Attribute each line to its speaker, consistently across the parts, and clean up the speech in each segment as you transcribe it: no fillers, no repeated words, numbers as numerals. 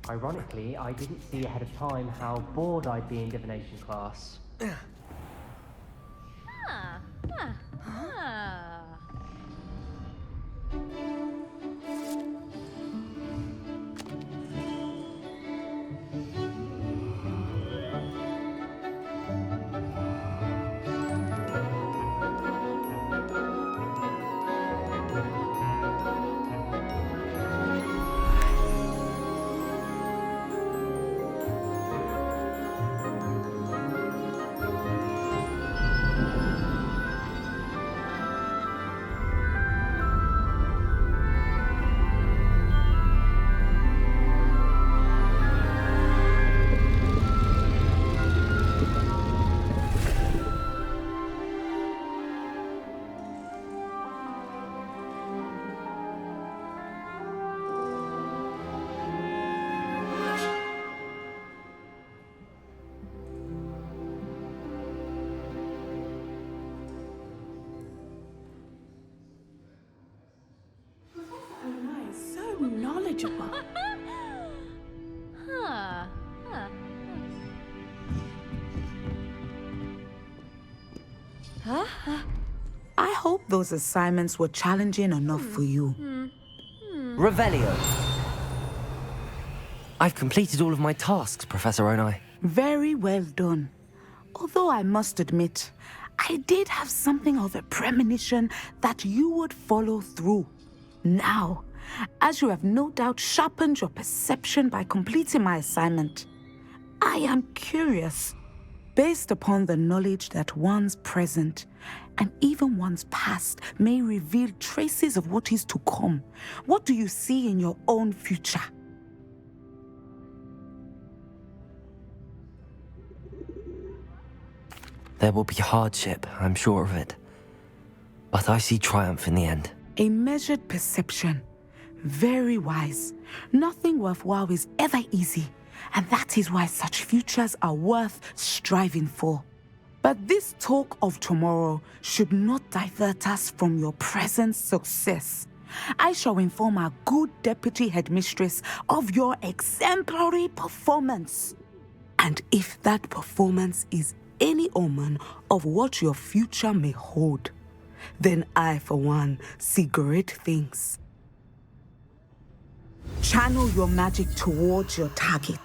Speaker 1: Ironically, I didn't see ahead of time how bored I'd be in divination class.
Speaker 2: Knowledgeable. I hope those assignments were challenging enough for you.
Speaker 1: Revelio. I've completed all of my tasks, Professor Onai.
Speaker 2: Very well done. Although I must admit, I did have something of a premonition that you would follow through. Now, as you have no doubt sharpened your perception by completing my assignment, I am curious, based upon the knowledge that one's present and even one's past may reveal traces of what is to come. What do you see in your own future?
Speaker 1: There will be hardship, I'm sure of it. But I see triumph in the end.
Speaker 2: A measured perception. Very wise. Nothing worthwhile is ever easy, and that is why such futures are worth striving for. But this talk of tomorrow should not divert us from your present success. I shall inform our good deputy headmistress of your exemplary performance. And if that performance is any omen of what your future may hold, then I, for one, see great things. Channel your magic towards your target.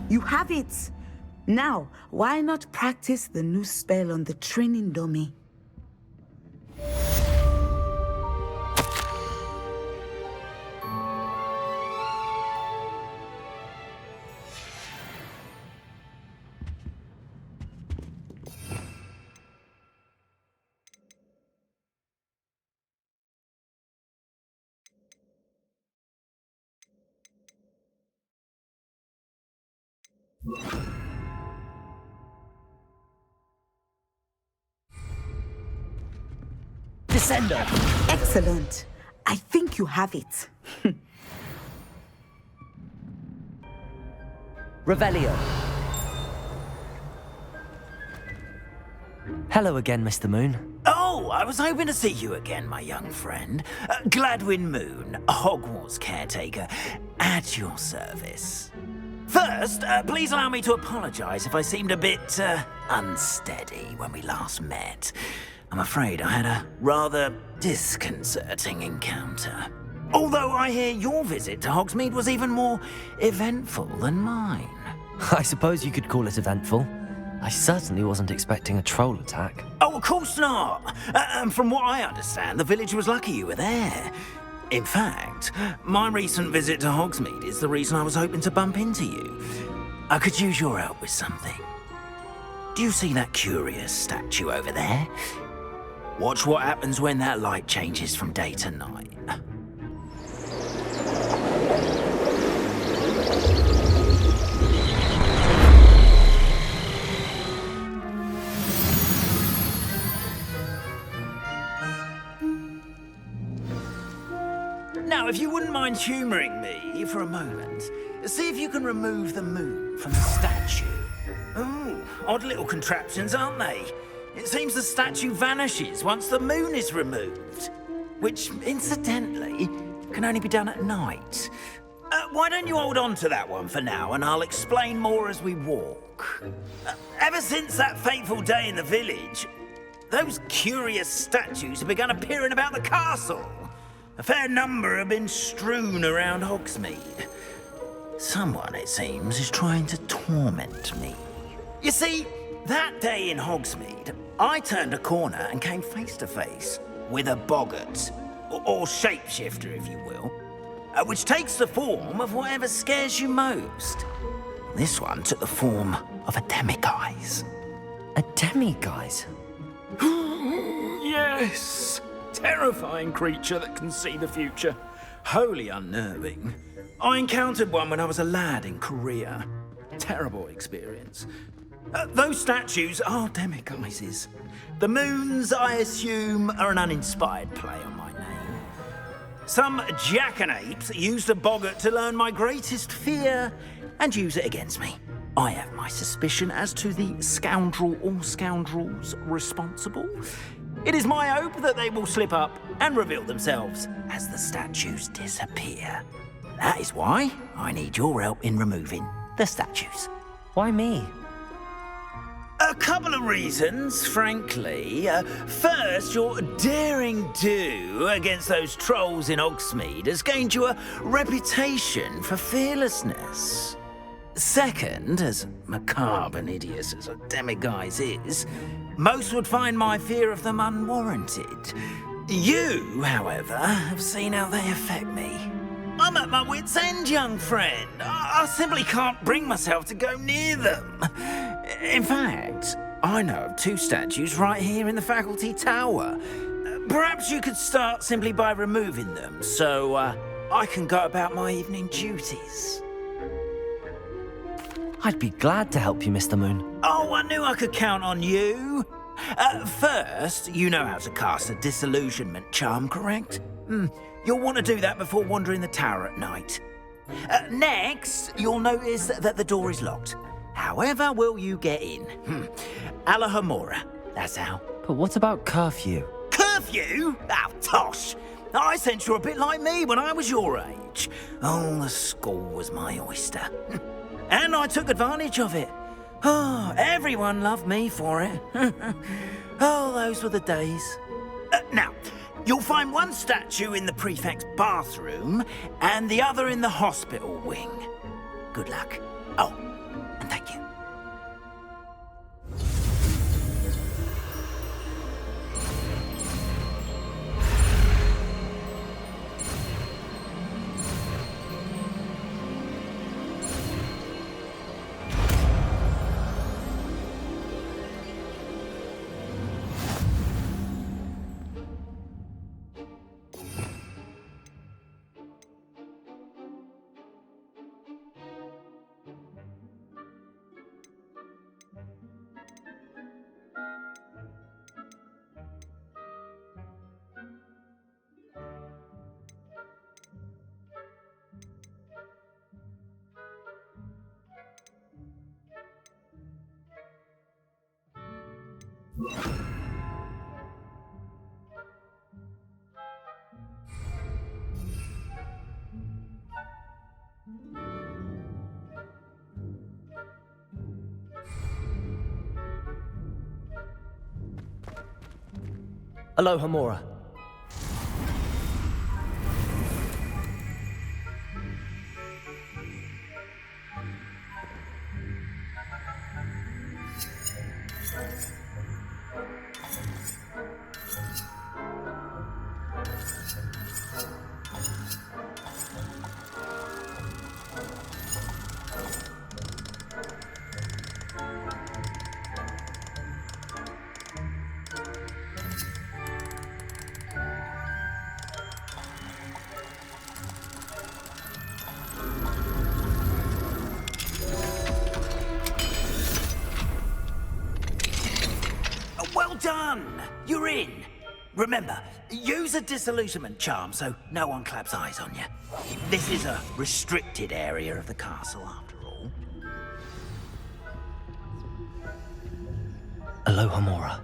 Speaker 2: You have it! Now, why not practice the new spell on the training dummy?
Speaker 1: Descender!
Speaker 2: Excellent. I think you have it.
Speaker 1: Revelio. Hello again, Mr. Moon.
Speaker 3: Oh, I was hoping to see you again, my young friend. Gladwin Moon, Hogwarts caretaker, at your service. First, please allow me to apologize if I seemed a bit, unsteady when we last met. I'm afraid I had a rather disconcerting encounter. Although I hear your visit to Hogsmeade was even more eventful than mine.
Speaker 1: I suppose you could call it eventful. I certainly wasn't expecting a troll attack.
Speaker 3: Oh, of course not! And from what I understand, the village was lucky you were there. In fact, my recent visit to Hogsmeade is the reason I was hoping to bump into you. I could use your help with something. Do you see that curious statue over there? Watch what happens when that light changes from day to night. Now, if you wouldn't mind humouring me for a moment, see if you can remove the moon from the statue. Ooh, odd little contraptions, aren't they? It seems the statue vanishes once the moon is removed, which, incidentally, can only be done at night. Why don't you hold on to that one for now, and I'll explain more as we walk. Ever since that fateful day in the village, those curious statues have begun appearing about the castle. A fair number have been strewn around Hogsmeade. Someone, it seems, is trying to torment me. You see, that day in Hogsmeade, I turned a corner and came face to face with a boggart, or shapeshifter, if you will, which takes the form of whatever scares you most. This one took the form of a demiguise.
Speaker 4: A demiguise?
Speaker 3: Yes! Terrifying creature that can see the future. Wholly unnerving. I encountered one when I was a lad in Korea. Terrible experience. Those statues are demiguises. The moons, I assume, are an uninspired play on my name. Some jackanapes used a boggart to learn my greatest fear and use it against me. I have my suspicion as to the scoundrel or scoundrels responsible. It is my hope that they will slip up and reveal themselves as the statues disappear. That is why I need your help in removing the statues.
Speaker 4: Why me?
Speaker 3: A couple of reasons, frankly. First, your daring do against those trolls in Hogsmeade has gained you a reputation for fearlessness. Second, as macabre and hideous as a demiguise is, most would find my fear of them unwarranted. You, however, have seen how they affect me. I'm at my wit's end, young friend. I simply can't bring myself to go near them. In fact, I know of two statues right here in the faculty tower. Perhaps you could start simply by removing them, so I can go about my evening duties.
Speaker 4: I'd be glad to help you, Mr. Moon.
Speaker 3: Oh, I knew I could count on you. First, you know how to cast a disillusionment charm, correct? You'll want to do that before wandering the tower at night. Next, you'll notice that the door is locked. However will you get in? Alahomora, that's how.
Speaker 4: But what about curfew?
Speaker 3: Curfew? Oh, tosh. I sense you're a bit like me when I was your age. Oh, the school was my oyster. And I took advantage of it. Oh, everyone loved me for it. Oh, those were the days. Now, you'll find one statue in the prefect's bathroom and the other in the hospital wing. Good luck. Oh, and thank you.
Speaker 4: Alohomora. Well done! You're in.
Speaker 3: Remember, use a disillusionment charm so no one claps eyes on you. This is a restricted area of the castle, after all.
Speaker 4: Aloha Mora.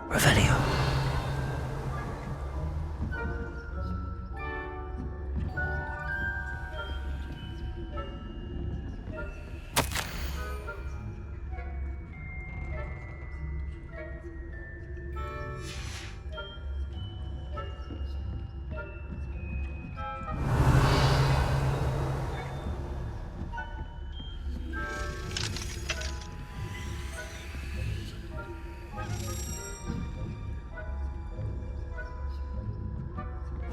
Speaker 4: Revelio.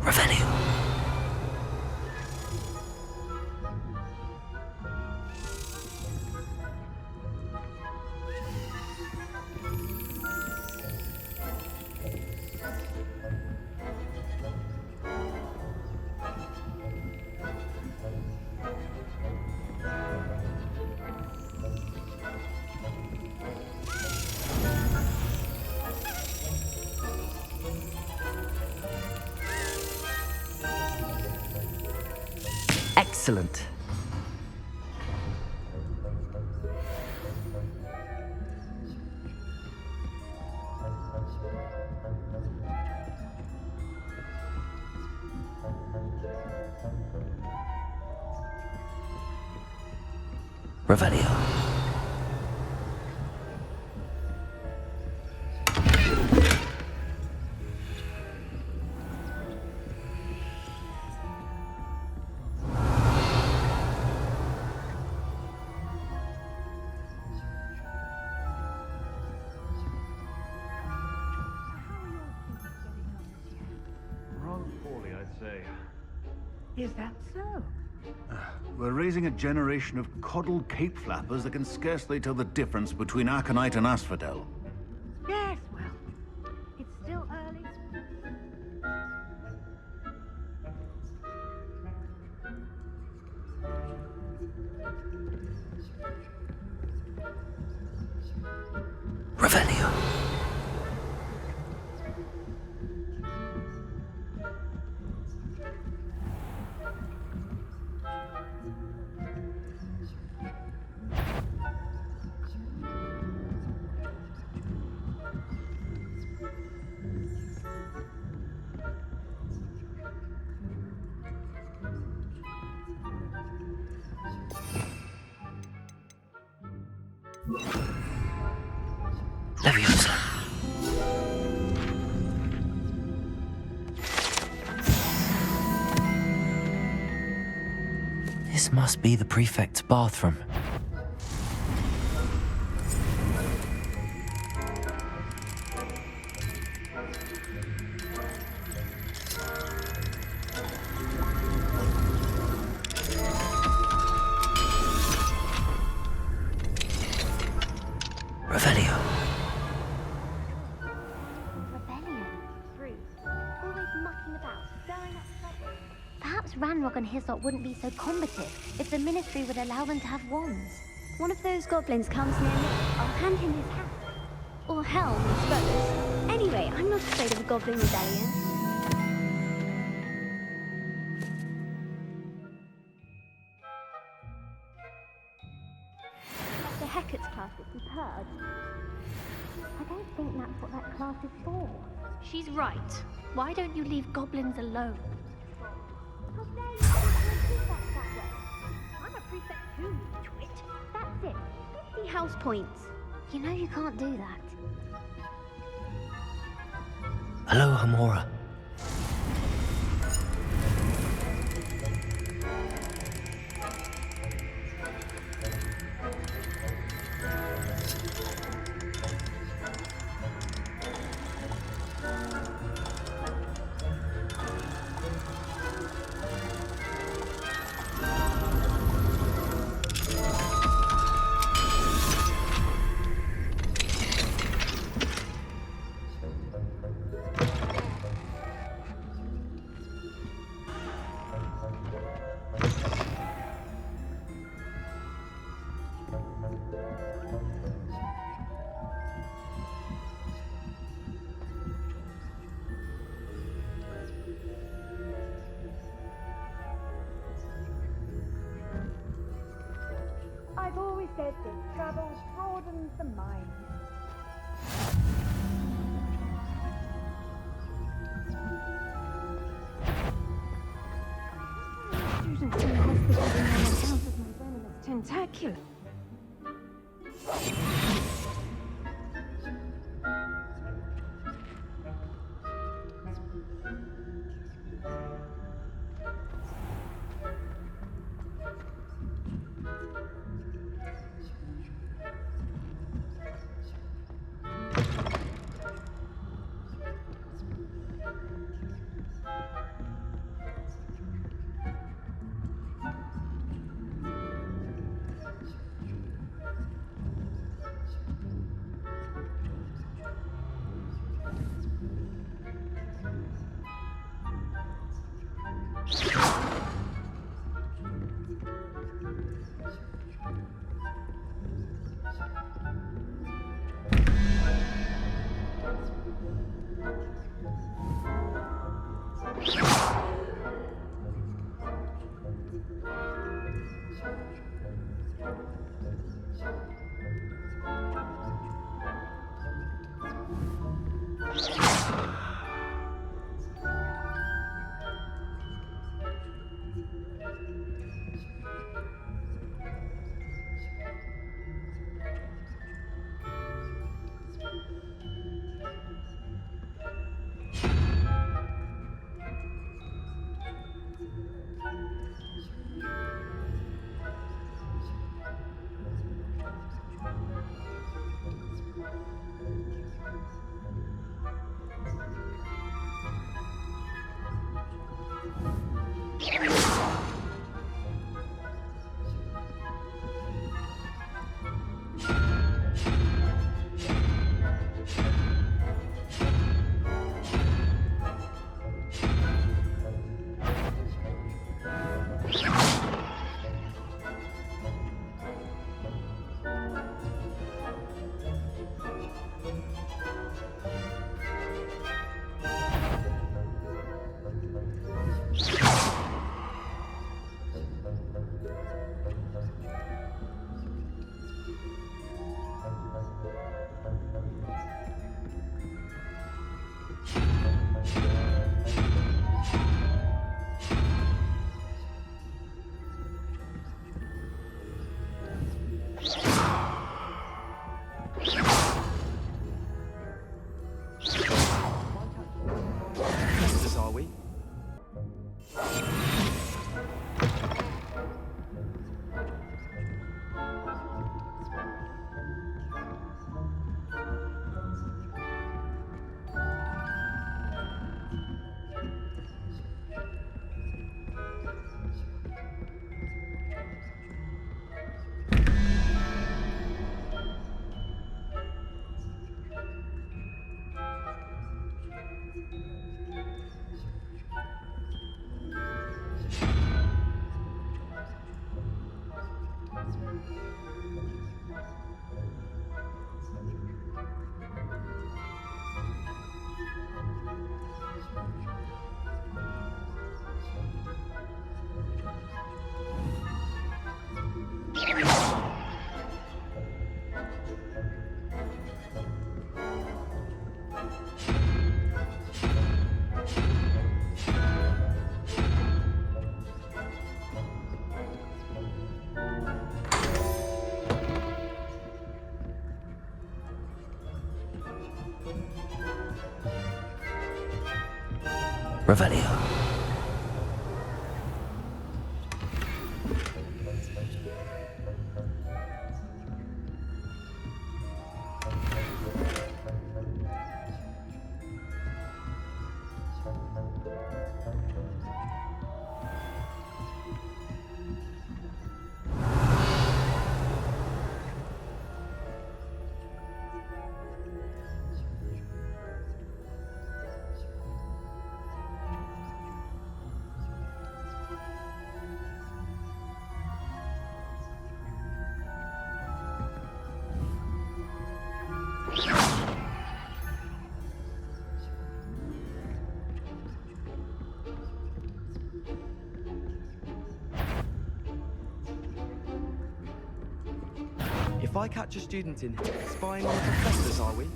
Speaker 4: Revelio. Excellent. Revelio.
Speaker 5: Rather poorly, I'd say.
Speaker 6: Is that so?
Speaker 5: We're raising a generation of coddled cape flappers that can scarcely tell the difference between aconite and asphodel.
Speaker 6: Yes, well, it's still early.
Speaker 4: Leviosa. This must be the prefect's bathroom. Revelio.
Speaker 6: Rebellion. Rude. Always mucking about, stirring up trouble. Perhaps Ranrock and Hyssop wouldn't be so combative if the Ministry would allow them to have wands. One of those goblins comes near me, I'll hand him his hat. Or helm, I suppose. Anyway, I'm not afraid of a goblin rebellion. Dr. Hecat's class is superb. I don't think that's what that class is for. She's right. Why don't you leave goblins alone? How dare you treat that way? I'm a prefect too, you twit. That's it. 50 house points. You know you can't do that.
Speaker 4: Hello, Hamora.
Speaker 6: I've always said that travel broadens the mind. Students in the hospital in my account of my venomous tentacular.
Speaker 4: Revelio.
Speaker 7: If I catch a student in here, spying on the professors, are we?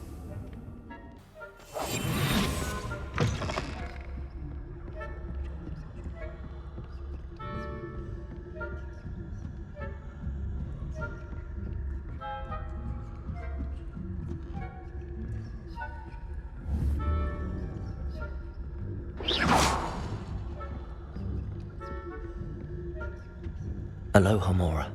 Speaker 4: Aloha Mora.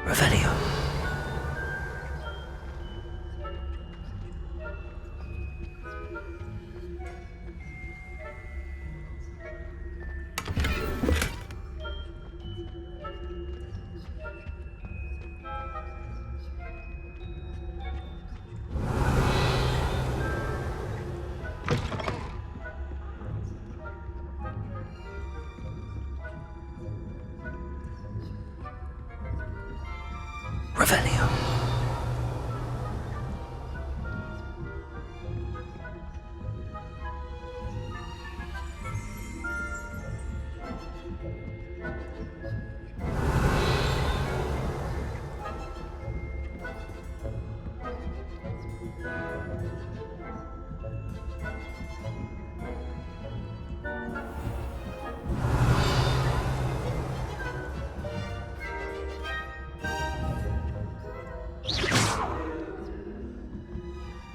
Speaker 4: Revelio. Revelio.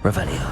Speaker 4: Revelio.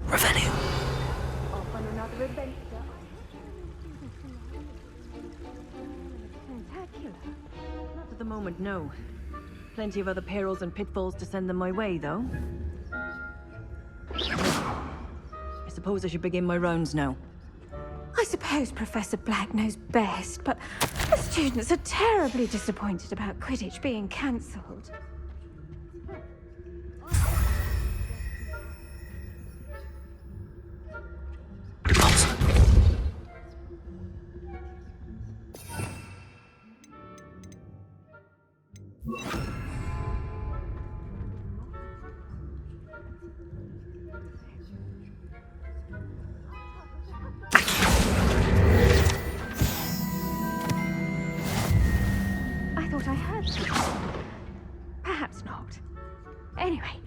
Speaker 4: Revelio.
Speaker 6: Off on another adventure. Spectacular.
Speaker 8: Not at the moment, no. Plenty of other perils and pitfalls to send them my way, though. I suppose I should begin my rounds now.
Speaker 9: I suppose Professor Black knows best, but the students are terribly disappointed about Quidditch being cancelled.
Speaker 6: I thought I heard something.
Speaker 9: Perhaps not. Anyway,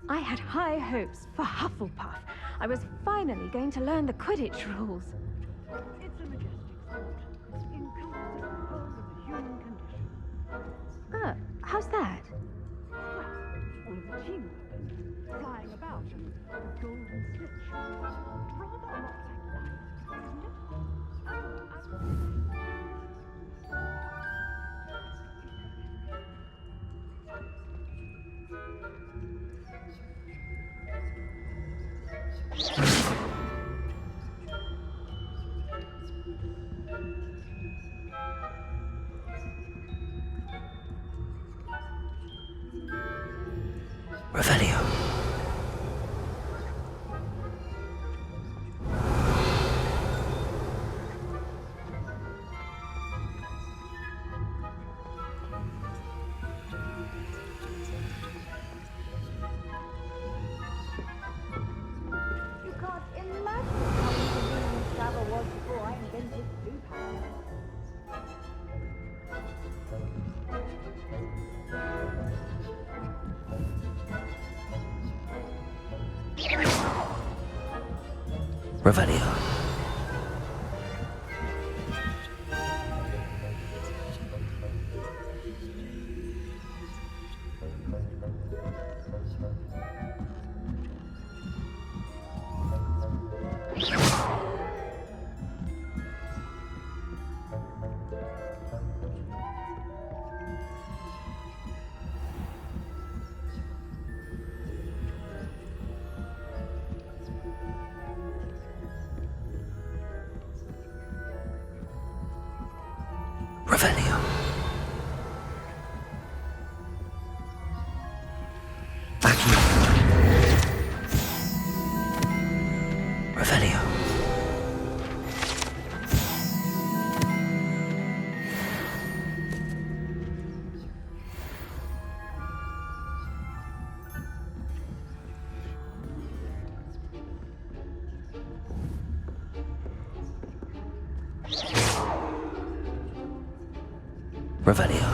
Speaker 9: I had high hopes for Hufflepuff. I was finally going to learn the Quidditch rules.
Speaker 6: It's a majestic thought. Includes the whole of the human condition.
Speaker 9: How's that? tube, flying about, a golden switch. Rather a lot like that, isn't it?
Speaker 4: Revelio.
Speaker 9: You can't imagine how inconvenient travel was before I invented superpowers.
Speaker 4: Revelio. Revelio. Accio. Revelio. Revelio.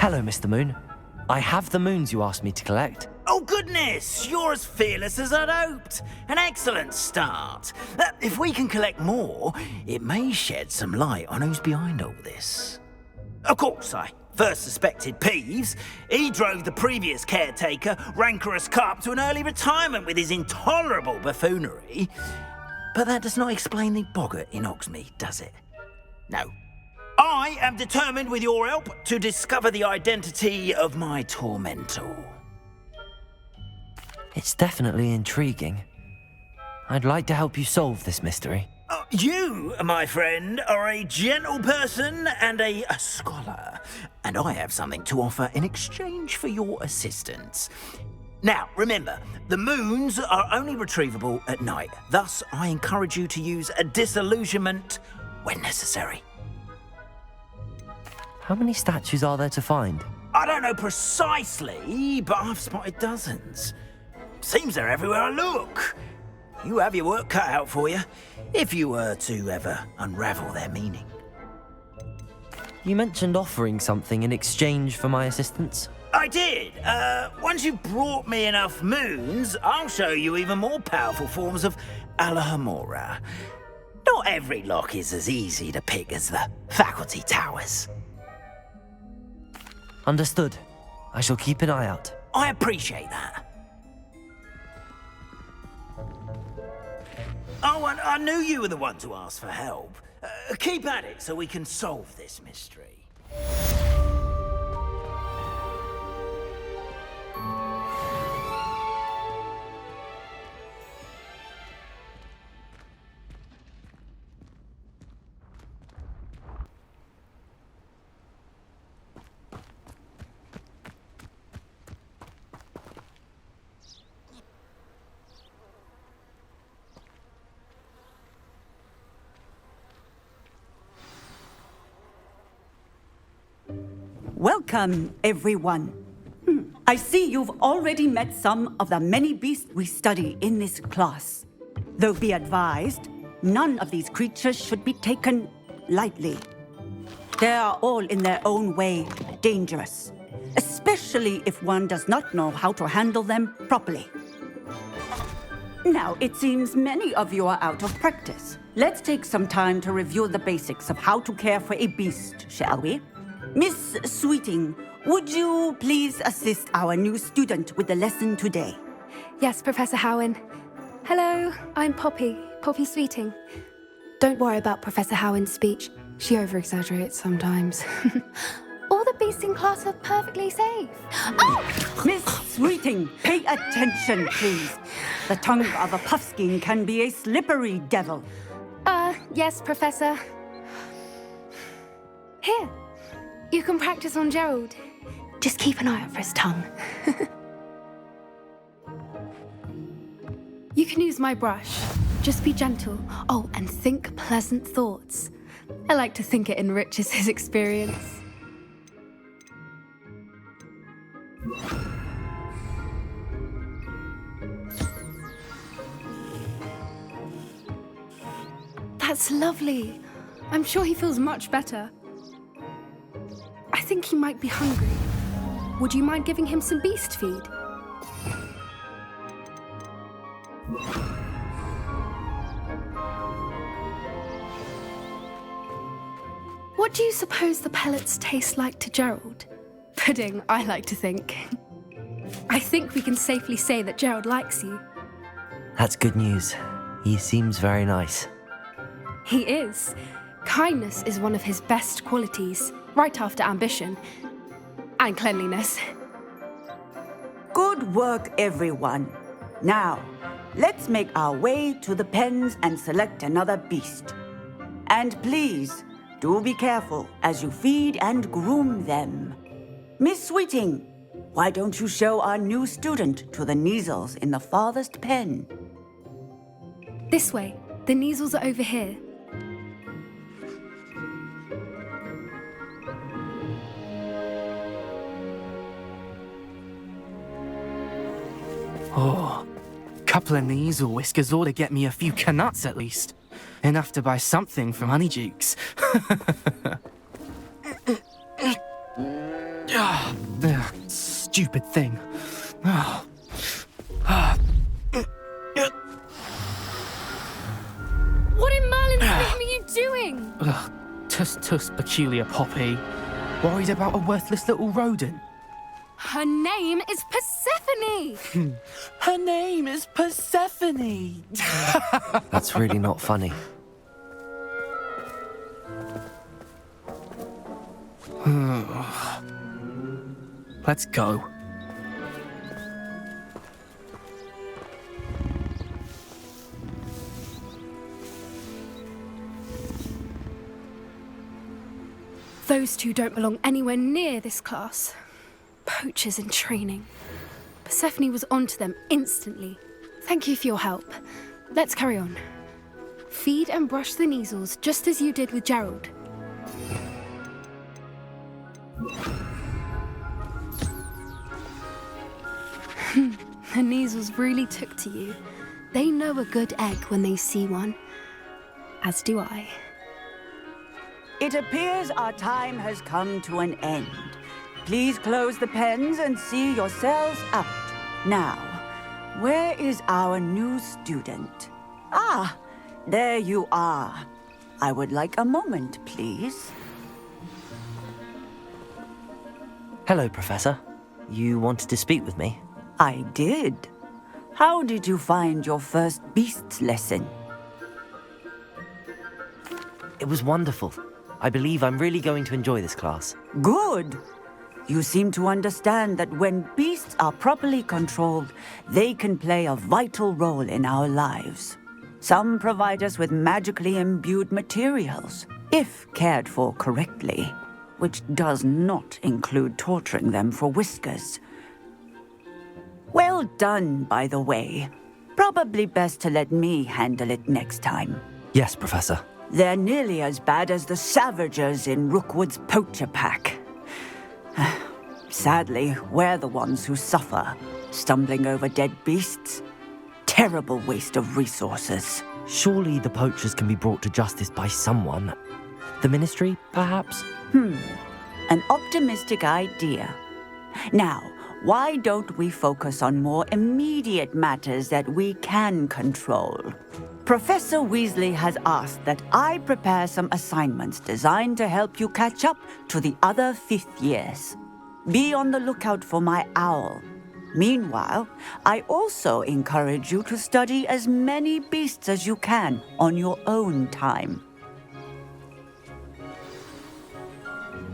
Speaker 4: Hello, Mr. Moon. I have the moons you asked me to collect.
Speaker 3: Oh, goodness! You're as fearless as I'd hoped. An excellent start. If we can collect more, it may shed some light on who's behind all this. Of course, I first suspected Peeves. He drove the previous caretaker, rancorous Carp, to an early retirement with his intolerable buffoonery. But that does not explain the boggart in Hogsmeade, does it? No. I am determined, with your help, to discover the identity of my tormentor.
Speaker 4: It's definitely intriguing. I'd like to help you solve this mystery.
Speaker 3: You, my friend, are a gentle person and a scholar, and I have something to offer in exchange for your assistance. Now, remember, the moons are only retrievable at night. Thus, I encourage you to use a disillusionment when necessary.
Speaker 4: How many statues are there to find?
Speaker 3: I don't know precisely, but I've spotted dozens. Seems they're everywhere I look. You have your work cut out for you, if you were to ever unravel their meaning.
Speaker 4: You mentioned offering something in exchange for my assistance.
Speaker 3: I did. Once you've brought me enough moons, I'll show you even more powerful forms of Alohomora. Not every lock is as easy to pick as the faculty towers.
Speaker 4: Understood. I shall keep an eye out.
Speaker 3: I appreciate that. Oh, and I knew you were the one to ask for help. Keep at it so we can solve this mystery.
Speaker 10: Welcome, everyone. I see you've already met some of the many beasts we study in this class. Though be advised, none of these creatures should be taken lightly. They are all in their own way dangerous, especially if one does not know how to handle them properly. Now, it seems many of you are out of practice. Let's take some time to review the basics of how to care for a beast, shall we? Miss Sweeting, would you please assist our new student with the lesson today?
Speaker 11: Yes, Professor Howin. Hello, I'm Poppy Sweeting. Don't worry about Professor Howin's speech. She over-exaggerates sometimes. All the beasts in class are perfectly safe. Oh!
Speaker 10: Miss Sweeting, pay attention, please. The tongue of a puffskein can be a slippery devil.
Speaker 11: Yes, Professor. Here, you can practice on Gerald. Just keep an eye out for his tongue. You can use my brush. Just be gentle. Oh, and think pleasant thoughts. I like to think it enriches his experience. That's lovely. I'm sure he feels much better. I think he might be hungry. Would you mind giving him some beast feed? What do you suppose the pellets taste like to Gerald? Pudding, I like to think. I think we can safely say that Gerald likes you.
Speaker 4: That's good news. He seems very nice.
Speaker 11: He is. Kindness is one of his best qualities, right after ambition and cleanliness.
Speaker 10: Good work, everyone. Now, let's make our way to the pens and select another beast. And please, do be careful as you feed and groom them. Miss Sweeting, why don't you show our new student to the Neasels in the farthest pen?
Speaker 11: This way. The Neasels are over here.
Speaker 12: Oh, couple of Neasel whiskers ought to get me a few canuts at least. Enough to buy something from Honeydukes. Stupid thing.
Speaker 11: What in Merlin's name are you doing?
Speaker 12: Tuss, peculiar Poppy. Worried about a worthless little rodent.
Speaker 11: Her name is Persephone!
Speaker 12: Her name is Persephone!
Speaker 4: That's really not funny.
Speaker 12: Let's go.
Speaker 11: Those two don't belong anywhere near this class. Poachers in training. Persephone was onto them instantly. Thank you for your help. Let's carry on. Feed and brush the Neasels just as you did with Gerald. The Neasels really took to you. They know a good egg when they see one. As do I.
Speaker 10: It appears our time has come to an end. Please close the pens and see yourselves out. Now, where is our new student? Ah, there you are. I would like a moment, please.
Speaker 4: Hello, Professor. You wanted to speak with me?
Speaker 10: I did. How did you find your first beasts lesson?
Speaker 4: It was wonderful. I believe I'm really going to enjoy this class.
Speaker 10: Good. You seem to understand that when beasts are properly controlled, they can play a vital role in our lives. Some provide us with magically imbued materials, if cared for correctly, which does not include torturing them for whiskers. Well done, by the way. Probably best to let me handle it next time.
Speaker 4: Yes, Professor.
Speaker 10: They're nearly as bad as the Savagers in Rookwood's poacher pack. Sadly, we're the ones who suffer, stumbling over dead beasts. Terrible waste of resources.
Speaker 4: Surely the poachers can be brought to justice by someone. The Ministry, perhaps?
Speaker 10: An optimistic idea. Now, why don't we focus on more immediate matters that we can control? Professor Weasley has asked that I prepare some assignments designed to help you catch up to the other 5th years. Be on the lookout for my owl. Meanwhile, I also encourage you to study as many beasts as you can on your own time.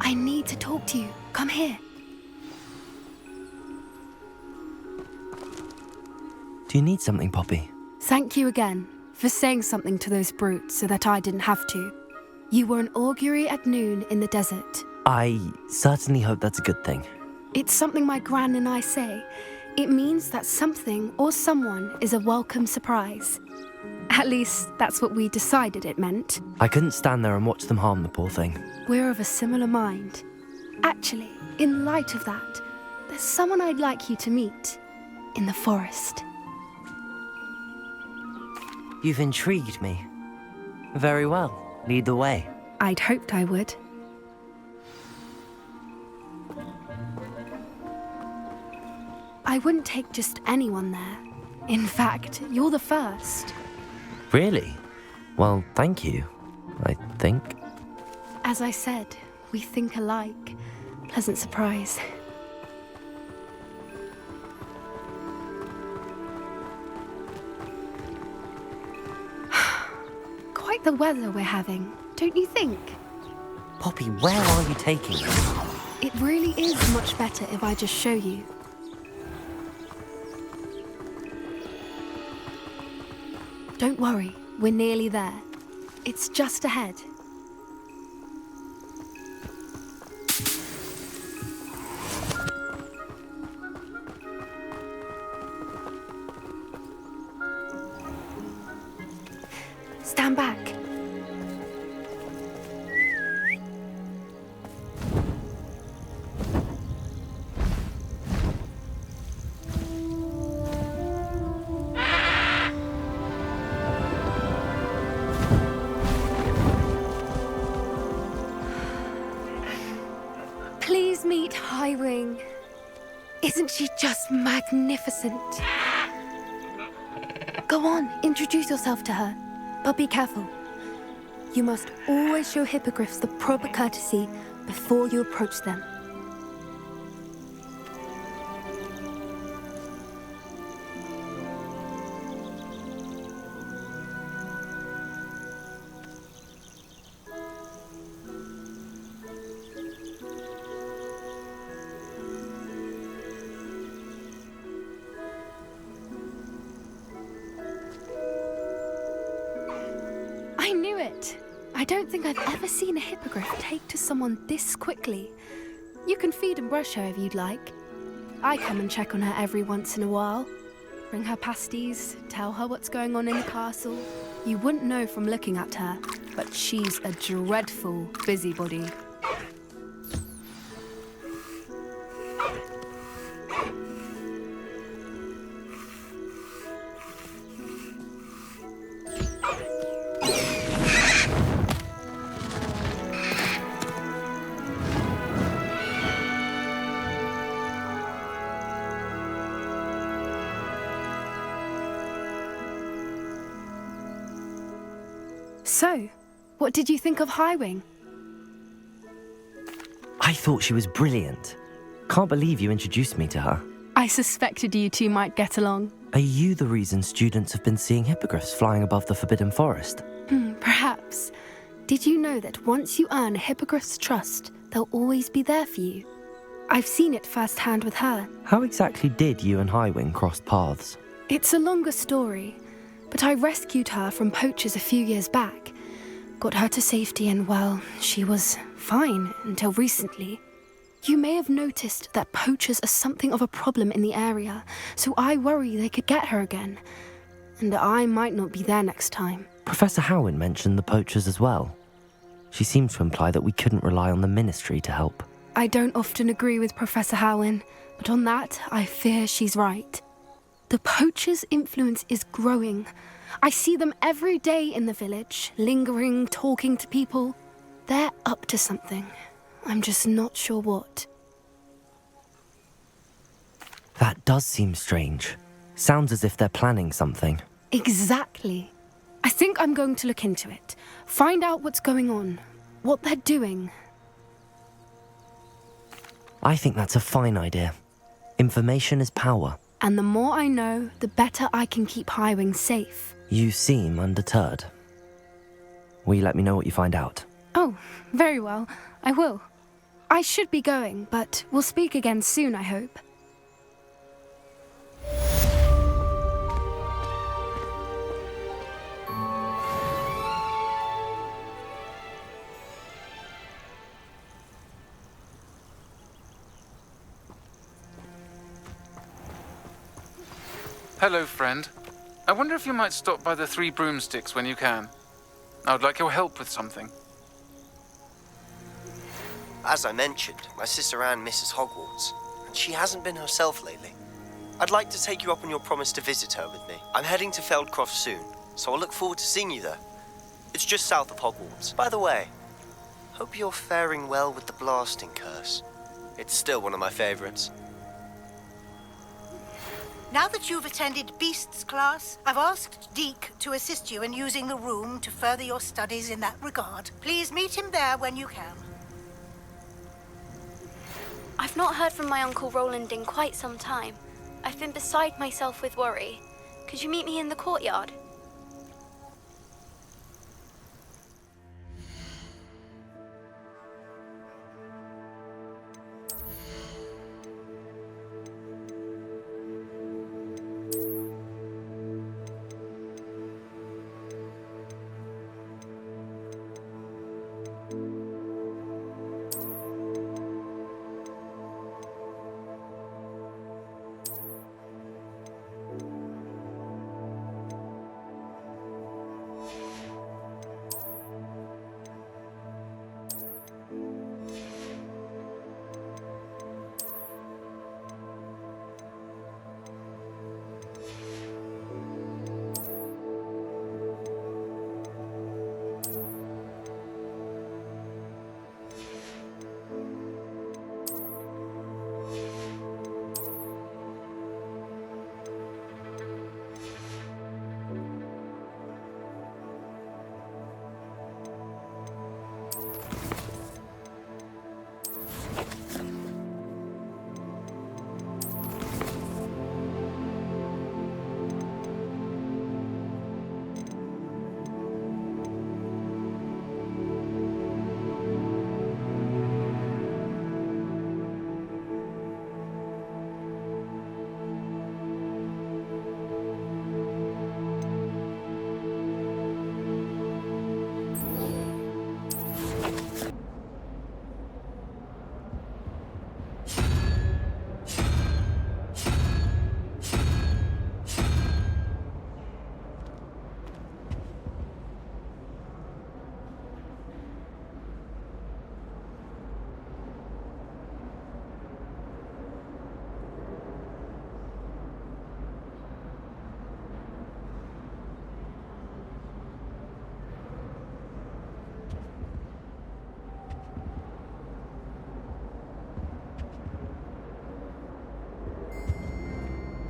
Speaker 11: I need to talk to you. Come here.
Speaker 4: Do you need something, Poppy?
Speaker 11: Thank you again for saying something to those brutes so that I didn't have to. You were an augury at noon in the desert.
Speaker 4: I certainly hope that's a good thing.
Speaker 11: It's something my gran and I say. It means that something or someone is a welcome surprise. At least, that's what we decided it meant.
Speaker 4: I couldn't stand there and watch them harm the poor thing.
Speaker 11: We're of a similar mind. Actually, in light of that, there's someone I'd like you to meet in the forest.
Speaker 4: You've intrigued me. Very well. Lead the way.
Speaker 11: I'd hoped I would. I wouldn't take just anyone there. In fact, you're the first.
Speaker 4: Really? Well, thank you, I think.
Speaker 11: As I said, we think alike. Pleasant surprise. Quite the weather we're having, don't you think?
Speaker 4: Poppy, where are you taking us?
Speaker 11: It really is much better if I just show you. Don't worry, we're nearly there. It's just ahead. Stand back. Please meet Highwing. Isn't she just magnificent? Go on, introduce yourself to her. But be careful. You must always show hippogriffs the proper courtesy before you approach them. I knew it! I don't think I've ever seen a hippogriff take to someone this quickly. You can feed and brush her if you'd like. I come and check on her every once in a while. Bring her pasties, tell her what's going on in the castle. You wouldn't know from looking at her, but she's a dreadful busybody. So, what did you think of Highwing?
Speaker 4: I thought she was brilliant. Can't believe you introduced me to her.
Speaker 11: I suspected you two might get along.
Speaker 4: Are you the reason students have been seeing hippogriffs flying above the Forbidden Forest?
Speaker 11: Perhaps. Did you know that once you earn a hippogriff's trust, they'll always be there for you? I've seen it firsthand with her.
Speaker 4: How exactly did you and Highwing cross paths?
Speaker 11: It's a longer story, but I rescued her from poachers a few years back. Got her to safety and, well, she was fine until recently. You may have noticed that poachers are something of a problem in the area, so I worry they could get her again. And I might not be there next time.
Speaker 4: Professor Howin mentioned the poachers as well. She seemed to imply that we couldn't rely on the Ministry to help.
Speaker 11: I don't often agree with Professor Howin, but on that, I fear she's right. The poachers' influence is growing. I see them every day in the village, lingering, talking to people. They're up to something. I'm just not sure what.
Speaker 4: That does seem strange. Sounds as if they're planning something.
Speaker 11: Exactly. I think I'm going to look into it. Find out what's going on, what they're doing.
Speaker 4: I think that's a fine idea. Information is power.
Speaker 11: And the more I know, the better I can keep Highwing safe.
Speaker 4: You seem undeterred. Will you let me know what you find out?
Speaker 11: Oh, very well. I will. I should be going, but we'll speak again soon, I hope.
Speaker 13: Hello, friend. I wonder if you might stop by the Three Broomsticks when you can. I would like your help with something.
Speaker 14: As I mentioned, my sister Anne misses Hogwarts, and she hasn't been herself lately. I'd like to take you up on your promise to visit her with me. I'm heading to Feldcroft soon, so I'll look forward to seeing you there. It's just south of Hogwarts. By the way, hope you're faring well with the blasting curse. It's still one of my favorites.
Speaker 15: Now that you've attended Beasts class, I've asked Deke to assist you in using the room to further your studies in that regard. Please meet him there when you can.
Speaker 6: I've not heard from my Uncle Roland in quite some time. I've been beside myself with worry. Could you meet me in the courtyard?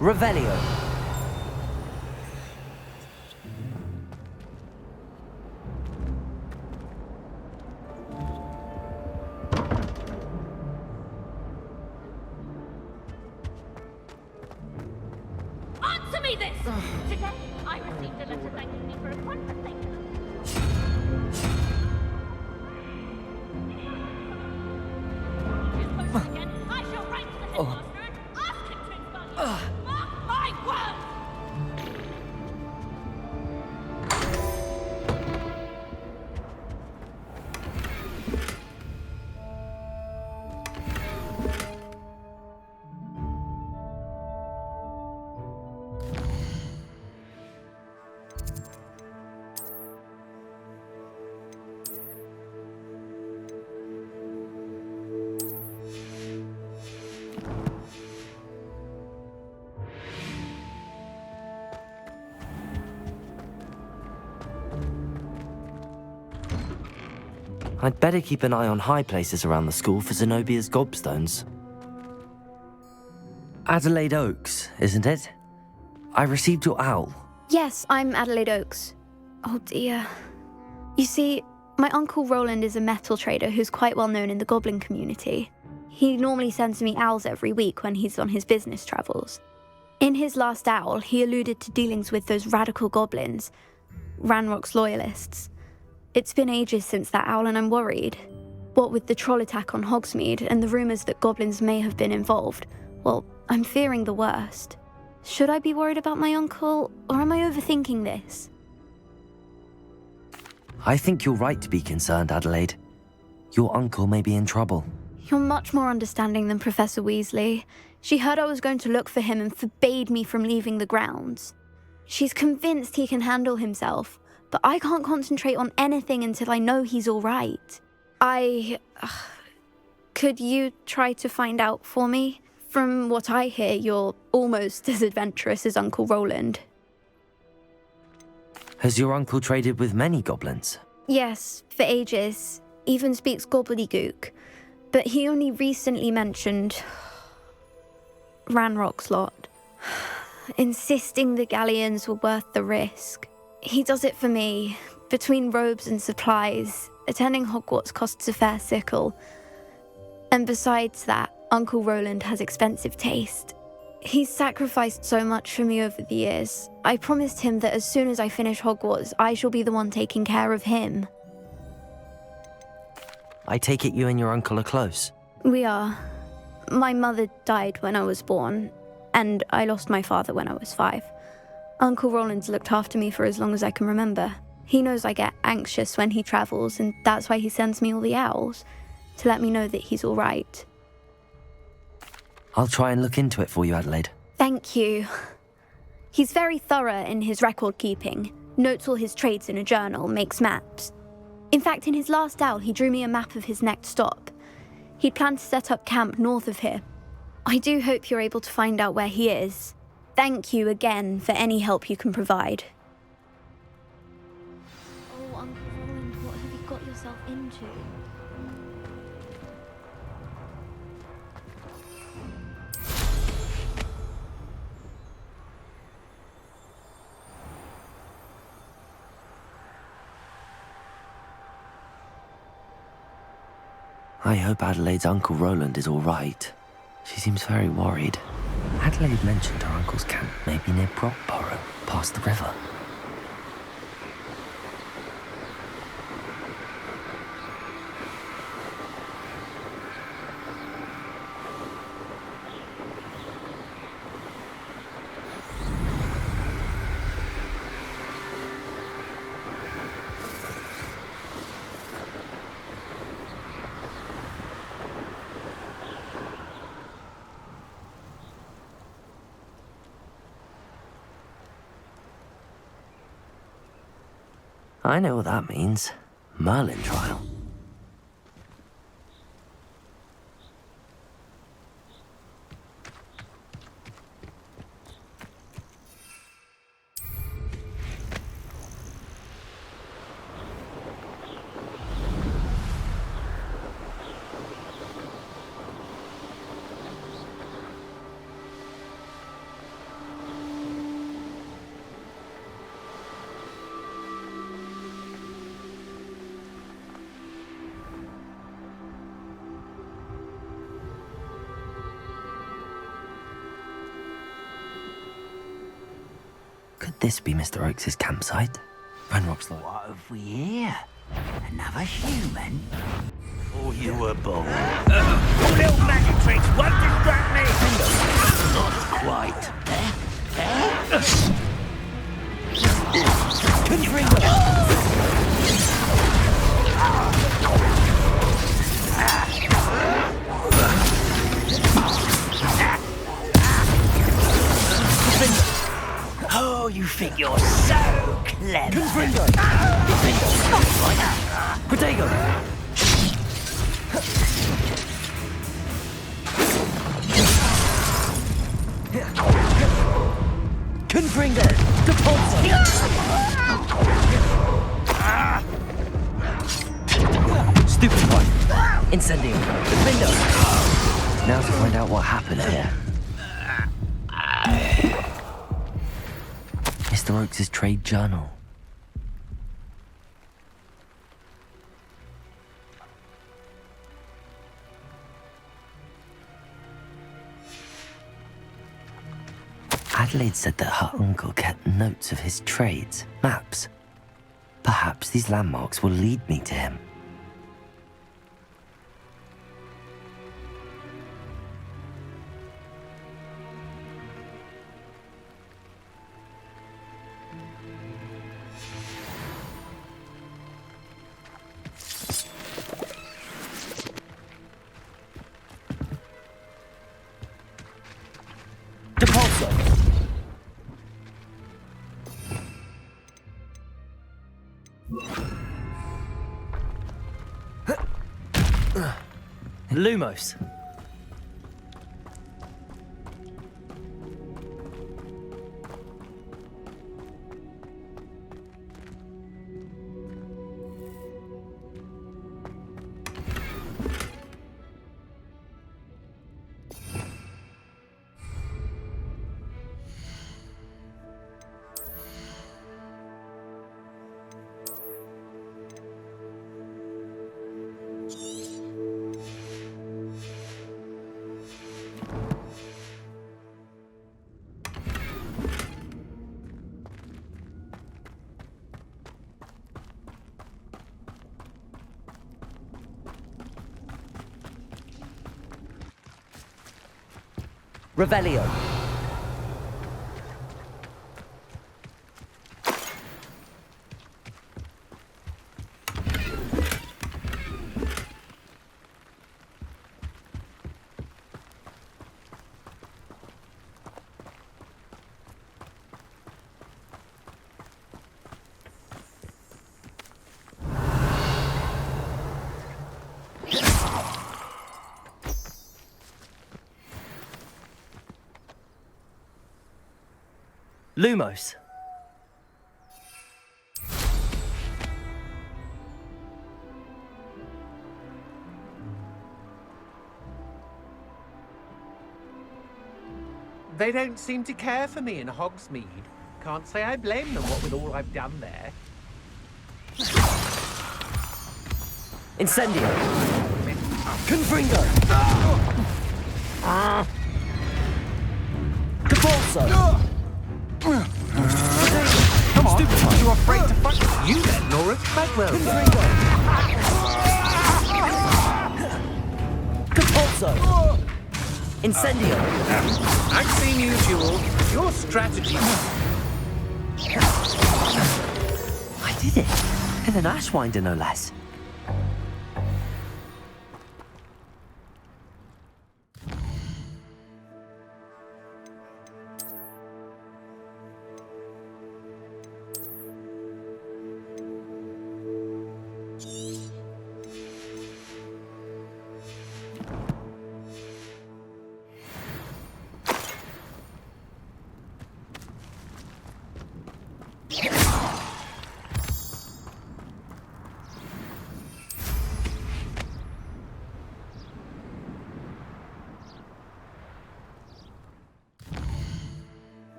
Speaker 4: Revelio.
Speaker 6: Answer me this! Today, I received a letter thanking me for a conversation. Again, I shall write to the headmaster and ask him to expel you. Mark my words!
Speaker 4: I'd better keep an eye on high places around the school for Zenobia's gobstones. Adelaide Oaks, isn't it? I received your owl.
Speaker 11: Yes, I'm Adelaide Oaks. Oh dear. You see, my Uncle Roland is a metal trader who's quite well known in the goblin community. He normally sends me owls every week when he's on his business travels. In his last owl, he alluded to dealings with those radical goblins, Ranrock's loyalists. It's been ages since that owl and I'm worried. What with the troll attack on Hogsmeade and the rumours that goblins may have been involved, well, I'm fearing the worst. Should I be worried about my uncle, or am I overthinking this?
Speaker 4: I think you're right to be concerned, Adelaide. Your uncle may be in trouble.
Speaker 11: You're much more understanding than Professor Weasley. She heard I was going to look for him and forbade me from leaving the grounds. She's convinced he can handle himself, but I can't concentrate on anything until I know he's all right. Could you try to find out for me? From what I hear, you're almost as adventurous as Uncle Roland.
Speaker 4: Has your uncle traded with many goblins?
Speaker 11: Yes, for ages. Even speaks gobbledygook. But he only recently mentioned Ranrock's lot, insisting the galleons were worth the risk. He does it for me. Between robes and supplies, attending Hogwarts costs a fair sickle. And besides that, Uncle Roland has expensive taste. He's sacrificed so much for me over the years. I promised him that as soon as I finish Hogwarts, I shall be the one taking care of him.
Speaker 4: I take it you and your uncle are close?
Speaker 11: We are. My mother died when I was born, and I lost my father when I was 5. Uncle Roland's looked after me for as long as I can remember. He knows I get anxious when he travels, and that's why he sends me all the owls, to let me know that he's all right.
Speaker 4: I'll try and look into it for you, Adelaide.
Speaker 11: Thank you. He's very thorough in his record keeping, notes all his trades in a journal, makes maps. In fact, in his last owl, he drew me a map of his next stop. He'd planned to set up camp north of here. I do hope you're able to find out where he is. Thank you again for any help you can provide. Oh, Uncle Roland, what have you got yourself into?
Speaker 4: I hope Adelaide's Uncle Roland is all right. She seems very worried. Adelaide mentioned her uncle's camp may be near Brockborough, past the river. I know what that means. Merlin trial. Could this be Mr. Oakes' campsite? Ranrock's lot.
Speaker 3: What have we here? Another human? Oh, you were born. Little magic tricks won't distract me! Not quite. Oh, you think you're so clever.
Speaker 4: Protego!
Speaker 3: Confringo! Deposit!
Speaker 4: Stupefy! Incendio! Defendo! Now to find out what happened here. Mr. Oakes' trade journal. Adelaide said that her uncle kept notes of his trades, maps. Perhaps these landmarks will lead me to him. Lumos. Revelio. Lumos.
Speaker 16: They don't seem to care for me in Hogsmeade. Can't say I blame them, what with all I've done there.
Speaker 4: Incendio. Confringo. Debolso.
Speaker 16: Come on, are you afraid to fight? You then, Nora. Bagwell.
Speaker 4: Capolso. Incendio.
Speaker 16: I've seen you duel. Your strategy.
Speaker 4: I did it. And an Ashwinder, no less.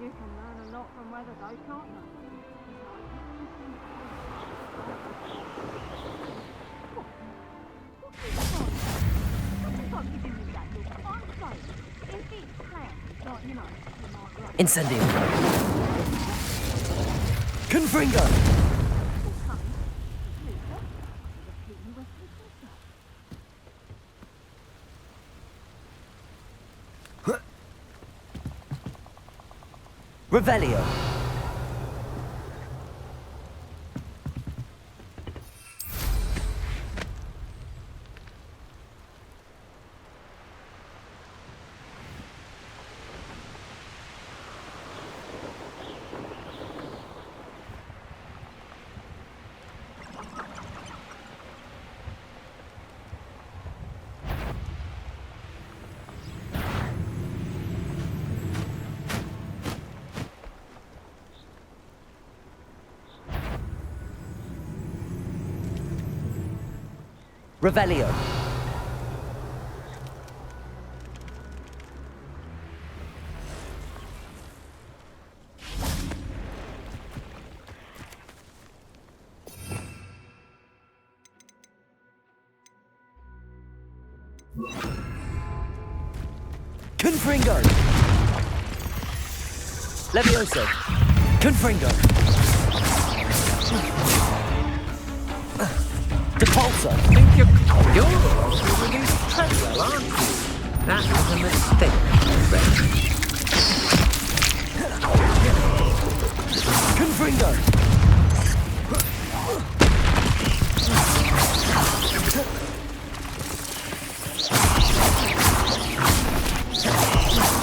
Speaker 9: You can learn a lot from weather though, can't you?
Speaker 4: Incendio. Confringo. Revelio. Revelio. Confringo. Levioso. Confringo. Depulso.
Speaker 16: Think you're released Treadwell, aren't you? That was a mistake, my friend.
Speaker 4: Confringo.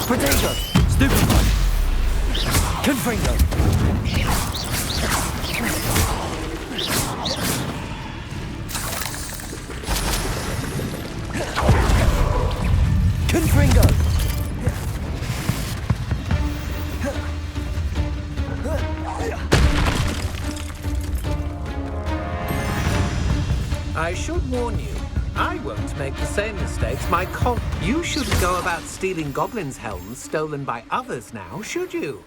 Speaker 4: Protego. Stupefy. Confringo. Confringo.
Speaker 16: I should warn you, I won't make the same mistakes. You shouldn't go about stealing goblins' helms stolen by others now, should you?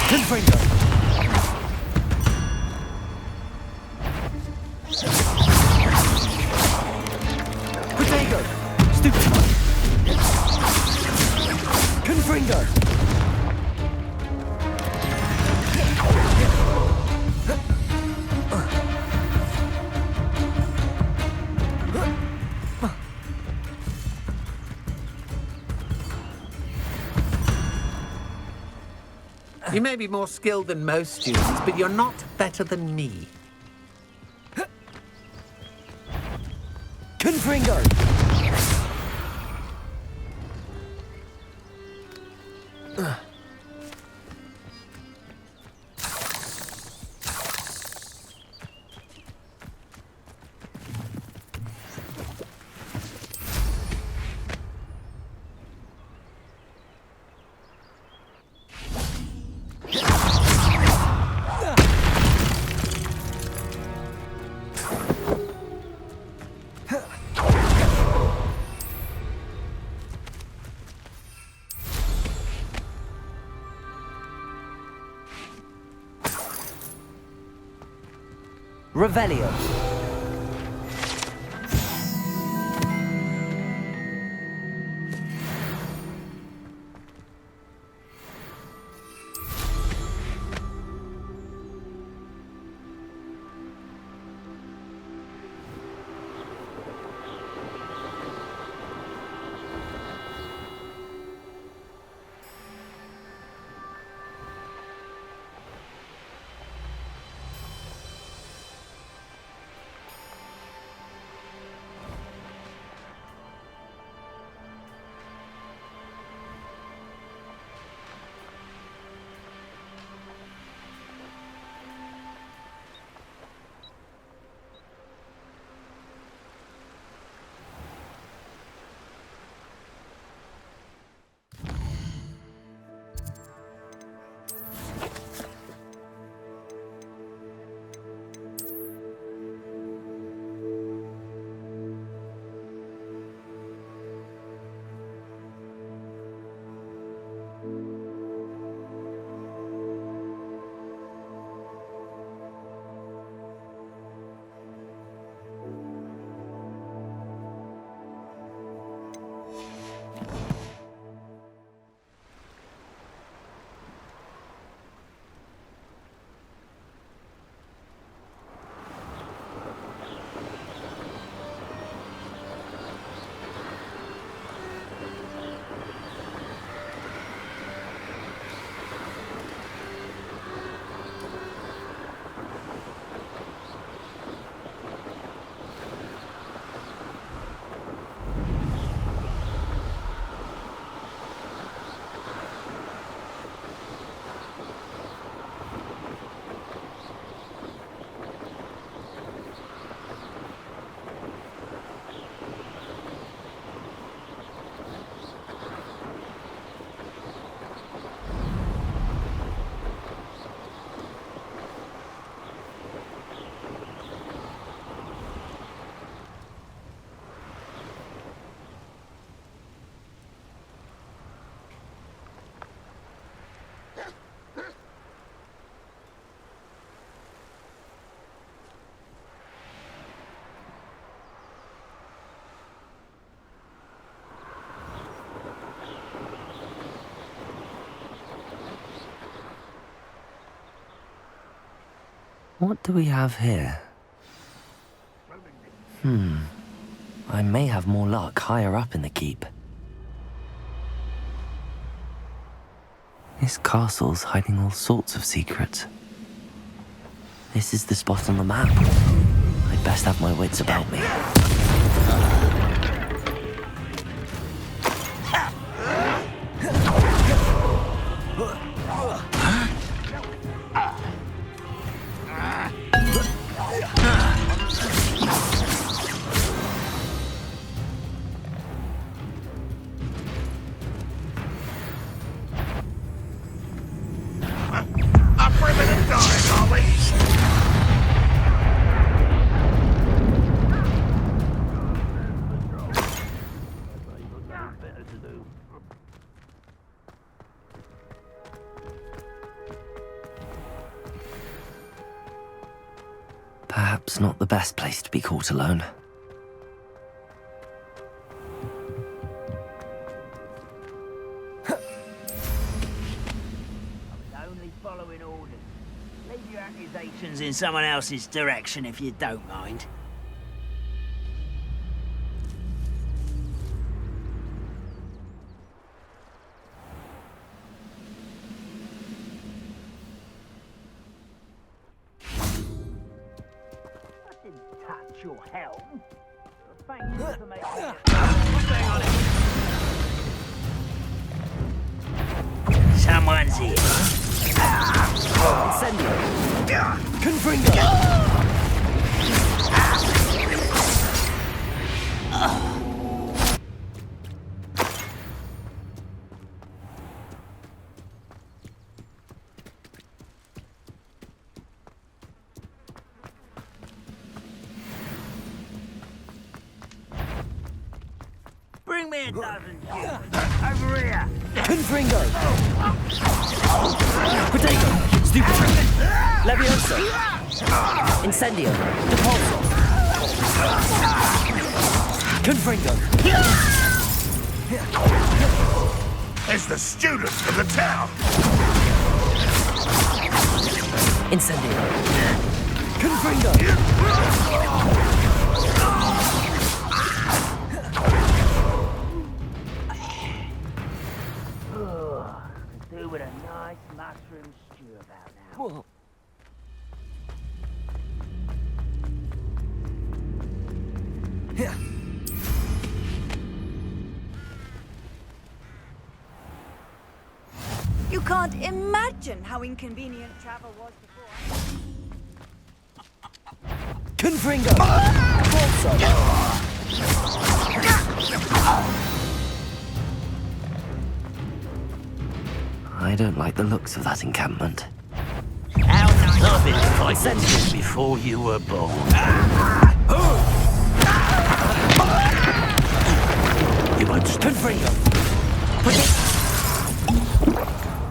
Speaker 4: Confringo. Protego. Stupefy. Confringo.
Speaker 16: You may be more skilled than most students, but you're not better than me.
Speaker 4: Confringo. Revelio. What do we have here? I may have more luck higher up in the keep. This castle's hiding all sorts of secrets. This is the spot on the map. I'd best have my wits about me. Perhaps not the best place to be caught alone.
Speaker 17: Only following orders. Leave your accusations in someone else's direction if you don't mind. Your helm. Thank you for making Hang on it. Someone's here.
Speaker 3: Incendio. Confringo.
Speaker 17: Bring me a dozen humans. Over here.
Speaker 3: Confringo. Potato. Stupid. Levioso. Incendio. Depulso. Confringo.
Speaker 18: It's the students of the town.
Speaker 3: Incendio. Confringo.
Speaker 17: Do with a nice mushroom stew about now.
Speaker 3: Whoa.
Speaker 17: Yeah.
Speaker 10: You can't imagine how inconvenient travel was before.
Speaker 3: Confringo. Depulso.
Speaker 4: I don't like the looks of that encampment.
Speaker 17: I've been fighting before you were born. You won't
Speaker 3: Confringo.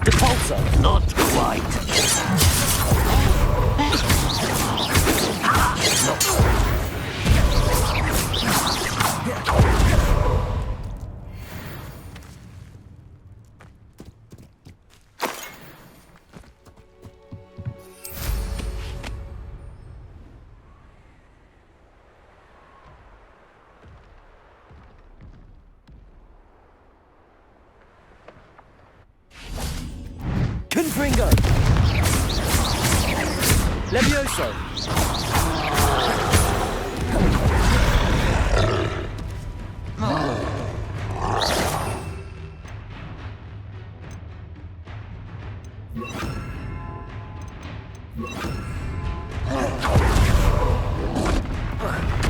Speaker 3: Depulso.
Speaker 17: Not quite.
Speaker 3: Confringo. Levioso.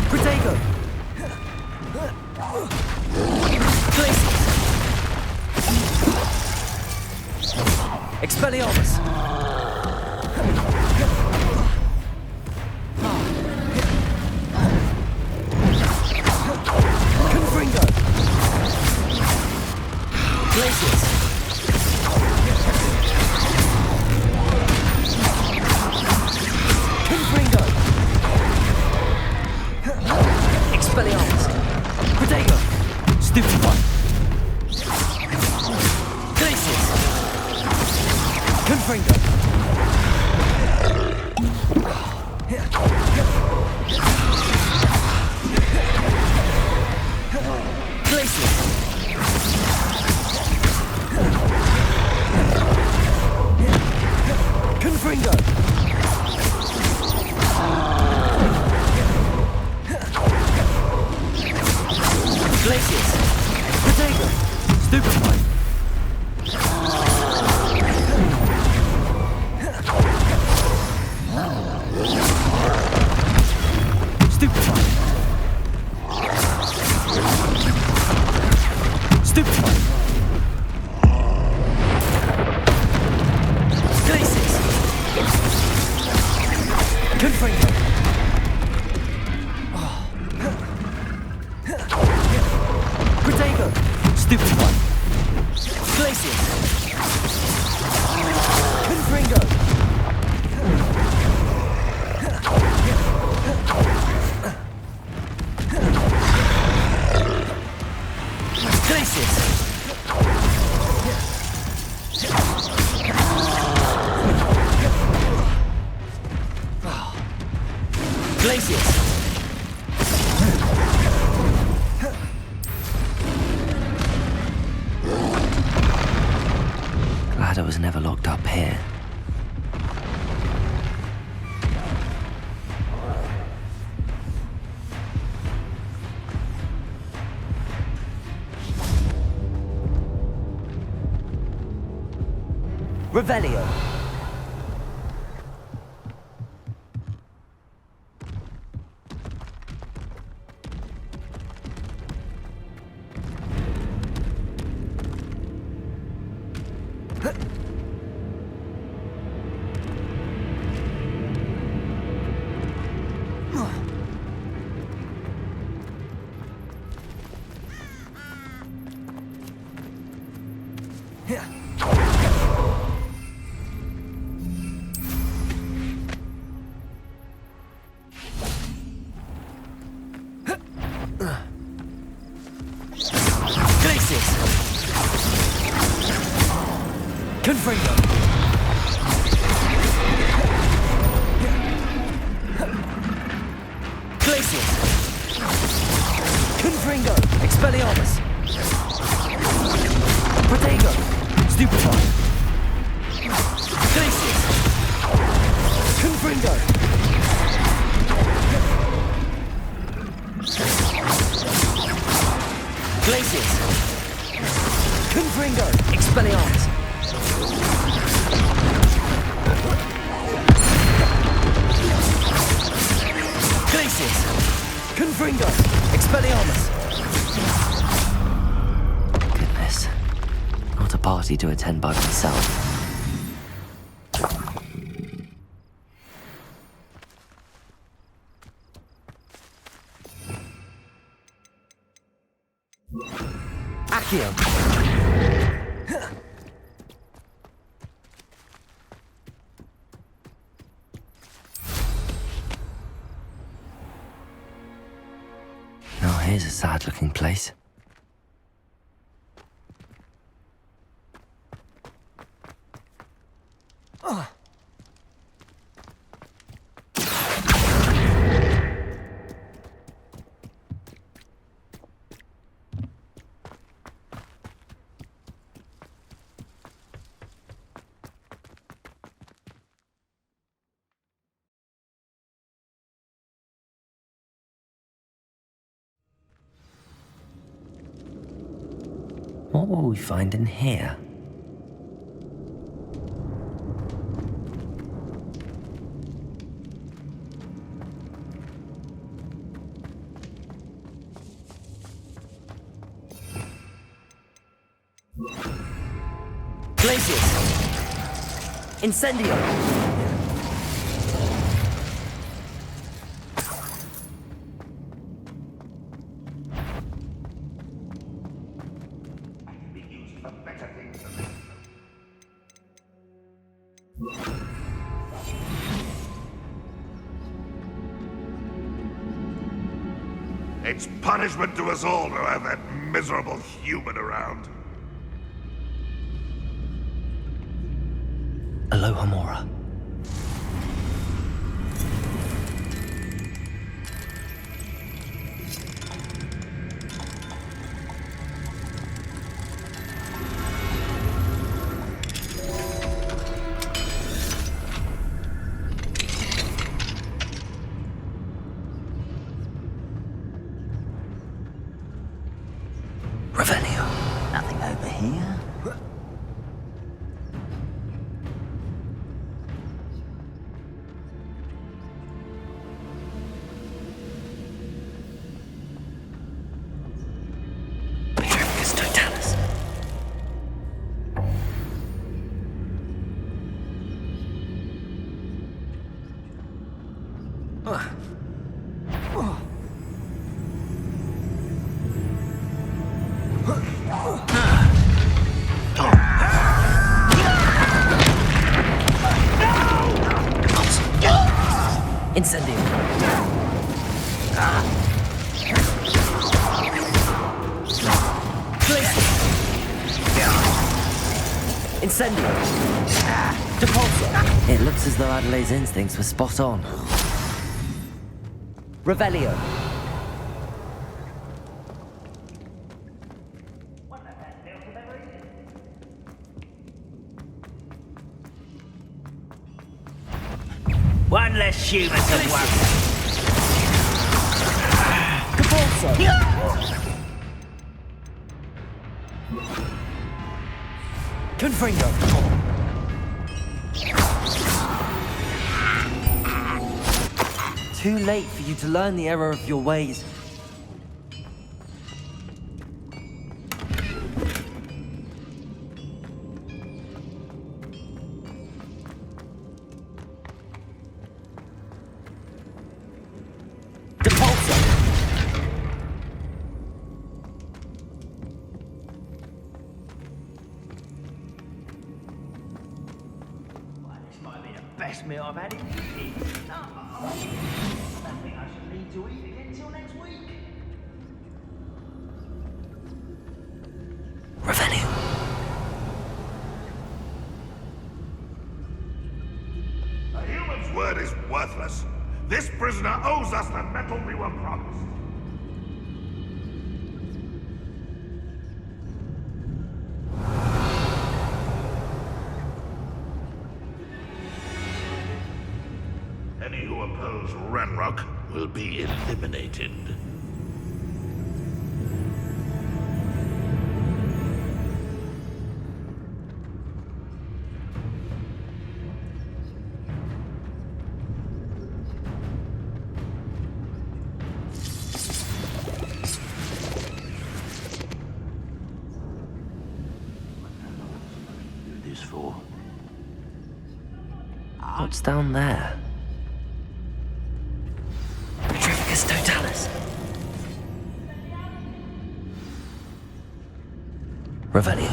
Speaker 3: Protego. Expelliarmus. Confringo. Glacius. Confringo. Expelliarmus. Protego. Stupid one. Glacius. Confringo.
Speaker 4: Stupefy! Stupefy! Stupefy! Glacis! Confringo! Protego! Stupefy! Glacis! Confringo! Glacis! Glacius! Glad I was never locked up here. Revelio. Confringo! Glacius! Confringo! Expelliarmus! Protego! Stupefy! Glacius! Confringo! Glacius! Confringo! Expelliarmus! Glacius! Confringo! Expelliarmus! Goodness. Not a party to attend by myself. Accio! Now here's a sad-looking place. What will we find in here? Glacius! Incendio!
Speaker 18: It's punishment to us all to have that miserable human around.
Speaker 4: Alohomora.
Speaker 14: Nothing over
Speaker 4: here? Incendio. Incendio. Depulso. It looks as though Adelaide's instincts were spot on. Revelio.
Speaker 17: One less human to worry.
Speaker 4: Confringo. Too late for you to learn the error of your ways.
Speaker 17: Best meal I've had in years. No, I don't think I should need to eat again until next week.
Speaker 4: Revelio.
Speaker 18: A human's word is worthless. This prisoner owes us the metal we were promised. Any who oppose Ranrock will be eliminated. Do this for?
Speaker 4: What's down there? Petrificus totalis. Revelio.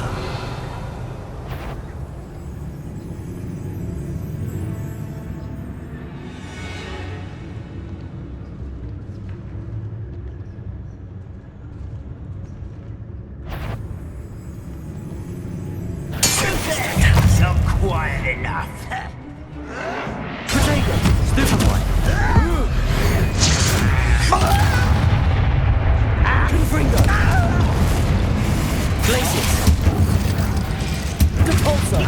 Speaker 17: Not quiet enough.
Speaker 4: Protego. Stupid boy. Confringo. Glacius. Depulso.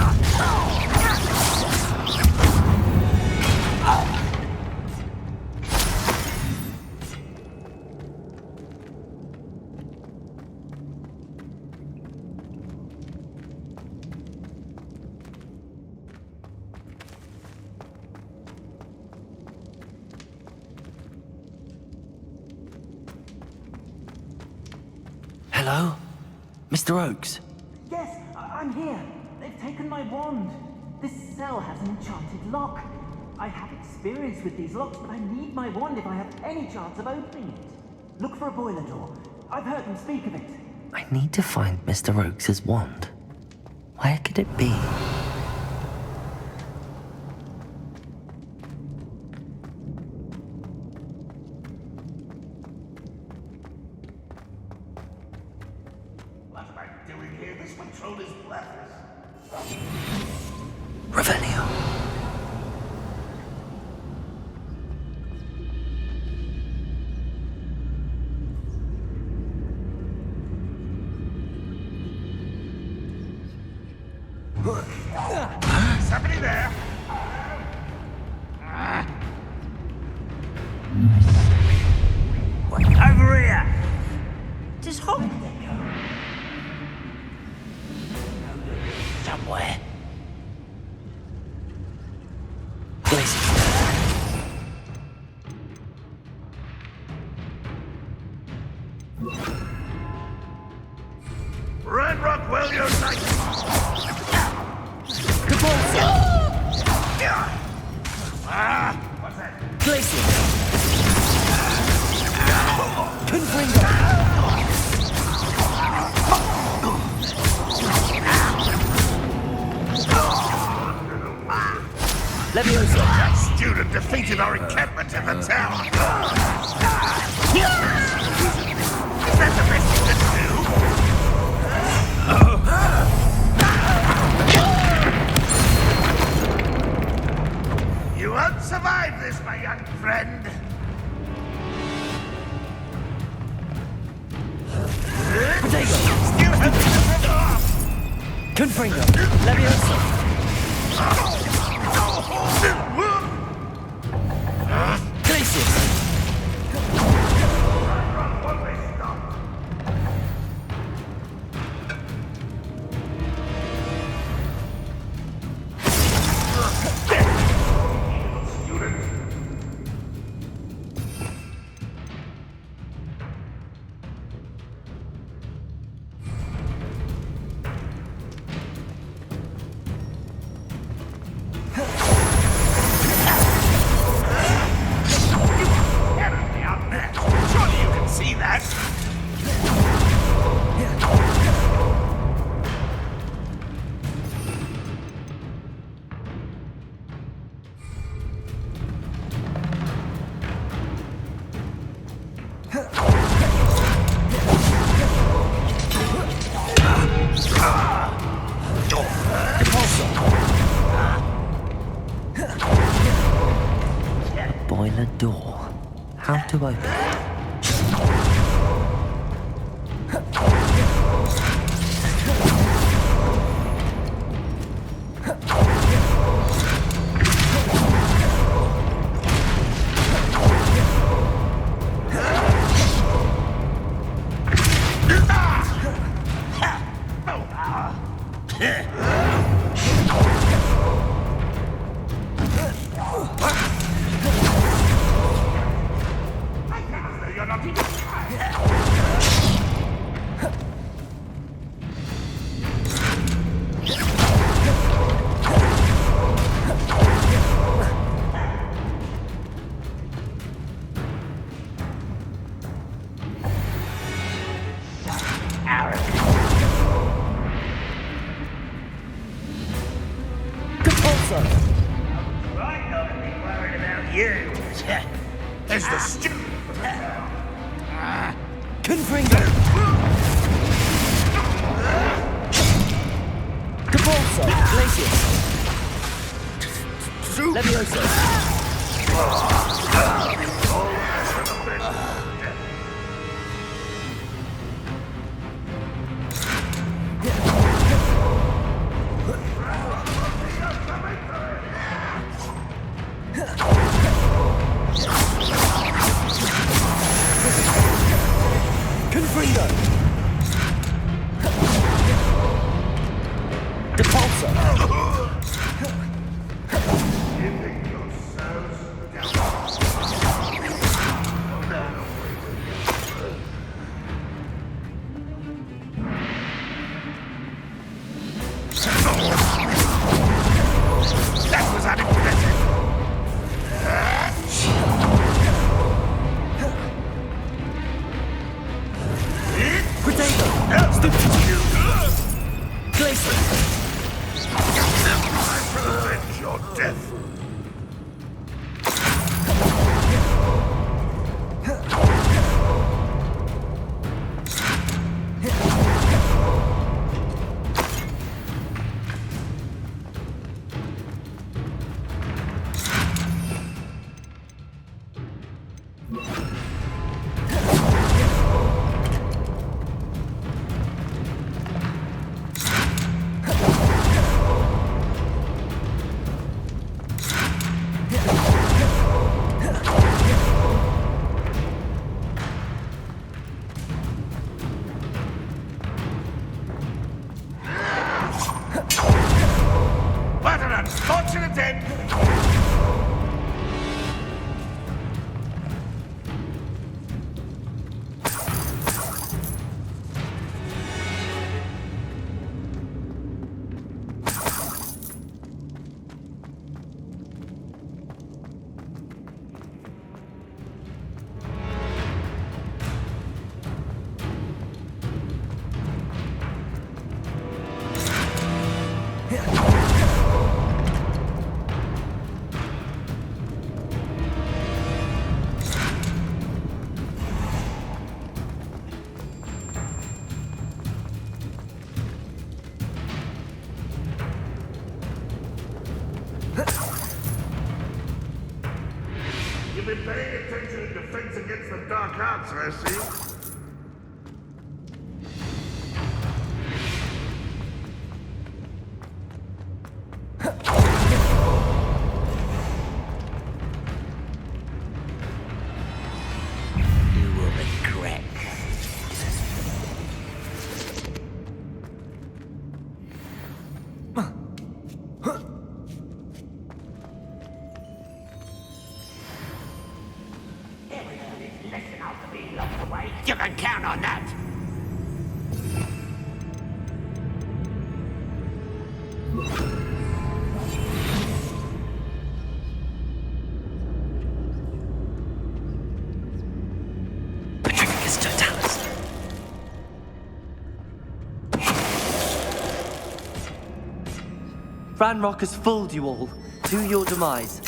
Speaker 4: Hello? Mr. Oakes?
Speaker 19: Yes, I'm here. They've taken my wand. This cell has an enchanted lock. I have experience with these locks, but I need my wand if I have any chance of opening it. Look for a boiler door. I've heard them speak of it.
Speaker 4: I need to find Mr. Oakes' wand. Where could it be?
Speaker 18: What am I doing here? This patrol is worthless.
Speaker 4: Revelio.
Speaker 18: Somebody there?
Speaker 17: Over here. Does Hogwarts?
Speaker 18: Red Rockwell, you're nice. What's that?
Speaker 4: Glacier! Confringo! Leviosa!
Speaker 18: That student defeated our encampment in the tower. Is that the best you can do? You won't survive this, my young friend.
Speaker 4: Potato!
Speaker 18: Still having to off.
Speaker 4: Confringo! Leviosa! Glacier!
Speaker 18: See that?
Speaker 4: Boiler door. How to open it?
Speaker 18: There's the student.
Speaker 4: Confringo! Capulso! Glacier! Leviosa! Confringo! Depulso!
Speaker 18: That was unimpressive. of dark arts, I see.
Speaker 17: You will regret.
Speaker 16: You can count on that!
Speaker 4: Petrificus totalis.
Speaker 20: Ranrock has fooled you all. To your demise.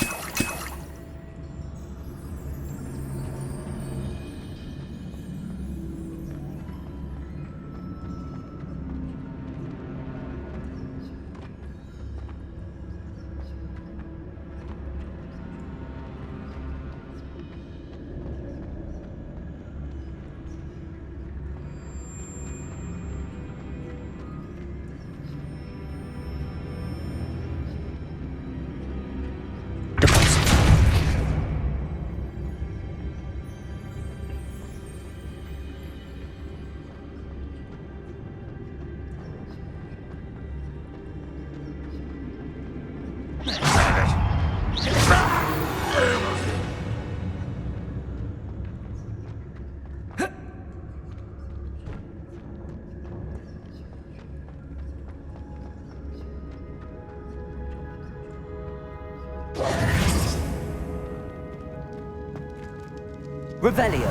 Speaker 20: Revelio.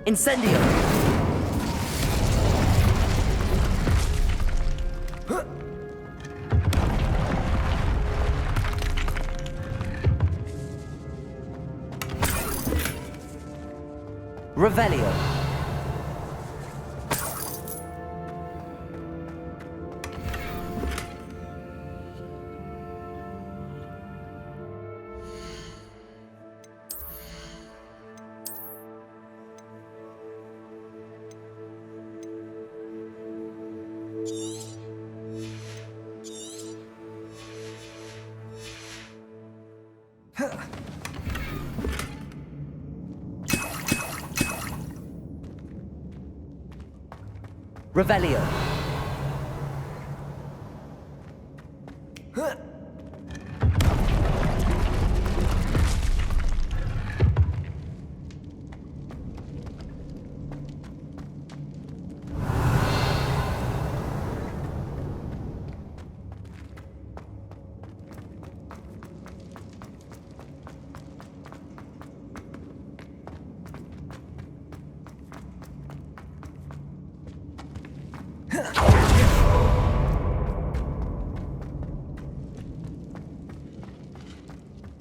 Speaker 20: Incendio! Revelio. Revelio.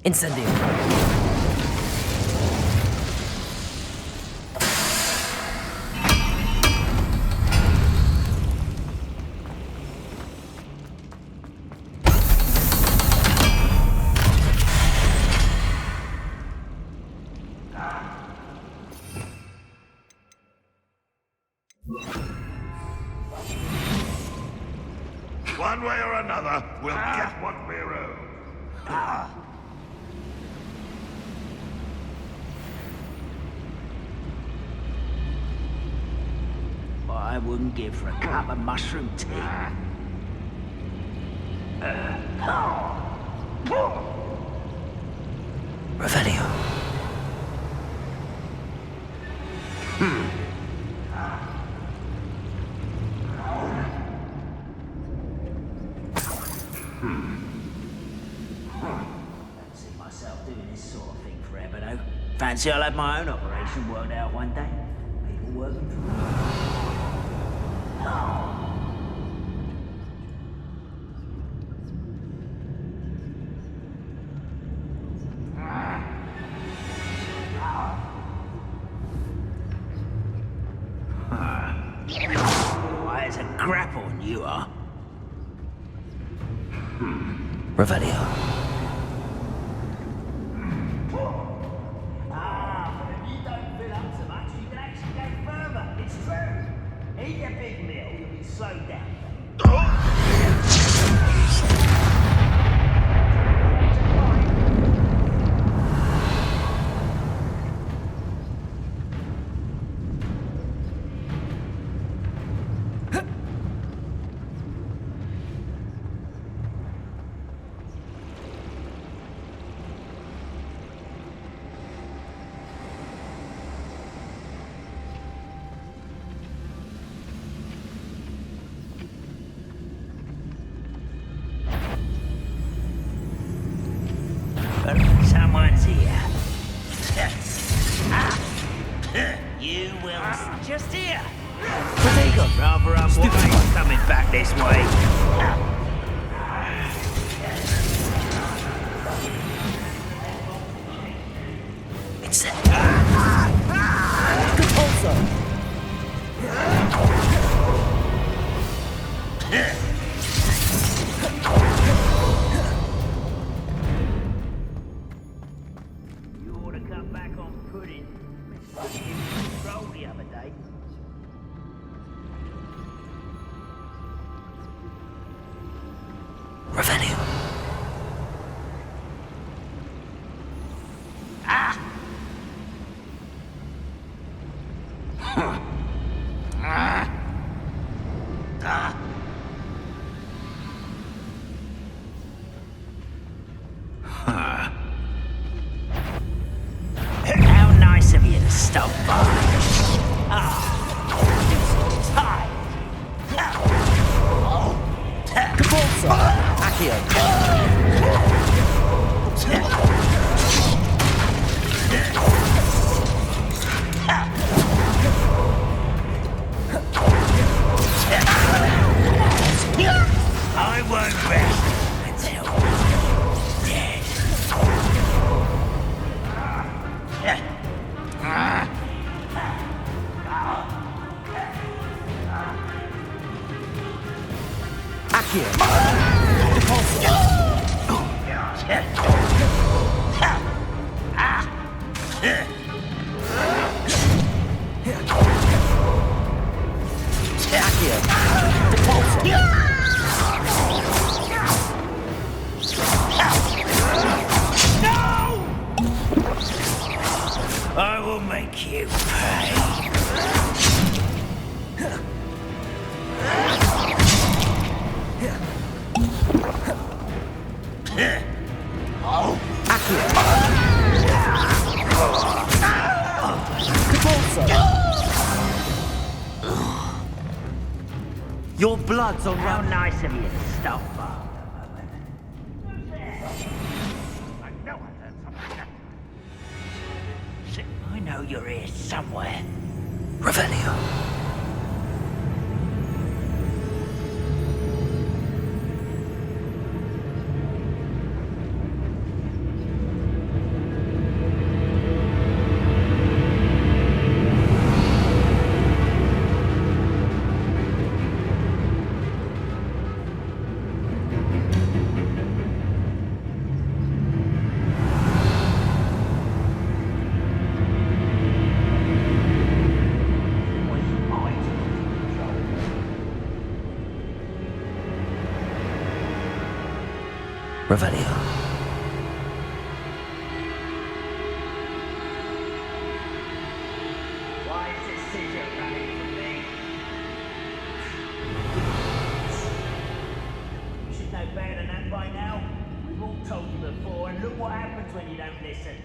Speaker 20: Incendio.
Speaker 18: One way or another, we'll get what we're owed.
Speaker 17: I wouldn't give for a cup of mushroom tea.
Speaker 4: Revelio.
Speaker 17: Don't see myself doing this sort of thing forever, though. Fancy I'll have my own operation. should work out one day. People working for me. Why, it's a grapple, and you are.
Speaker 4: Revelio.
Speaker 17: But if you don't fill up so much, you can actually go further. It's true. Eat a big meal, you'll be slowed down. Someone's here. You will just here. Rather unwise coming back this way.
Speaker 4: It's
Speaker 20: Good also.
Speaker 17: You ought to come back on pudding. You roll the other day.
Speaker 4: Revelio.
Speaker 17: How nice of you to stop by.
Speaker 20: Capulso. Accio.
Speaker 17: I won't rest until you're dead.
Speaker 20: Accio. Capulso. Accio. Capulso.
Speaker 17: I will make you pay.
Speaker 20: Your blood's on
Speaker 17: How
Speaker 20: round.
Speaker 17: nice of you to stop by. I know you're here somewhere.
Speaker 4: Revelio. Revelio.
Speaker 17: Why is this scissor running from me? You should know better than that by now. We've all told you before, and look what happens when you don't listen.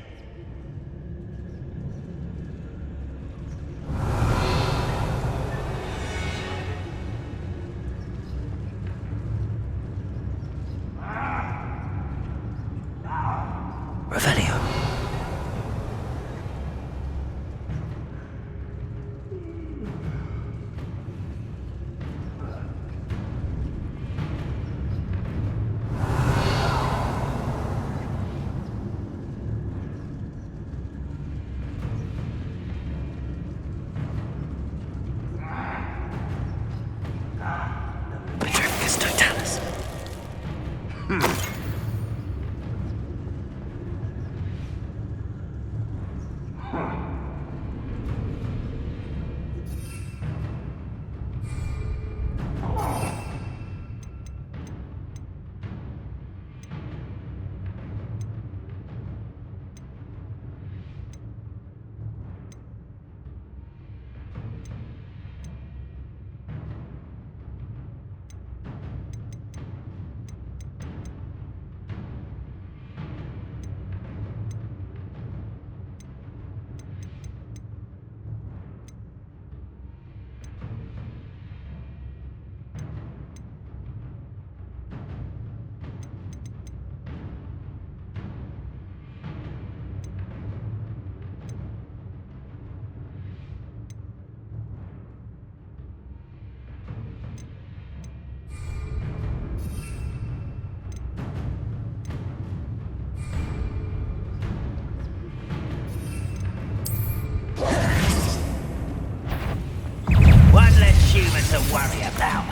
Speaker 17: worry about.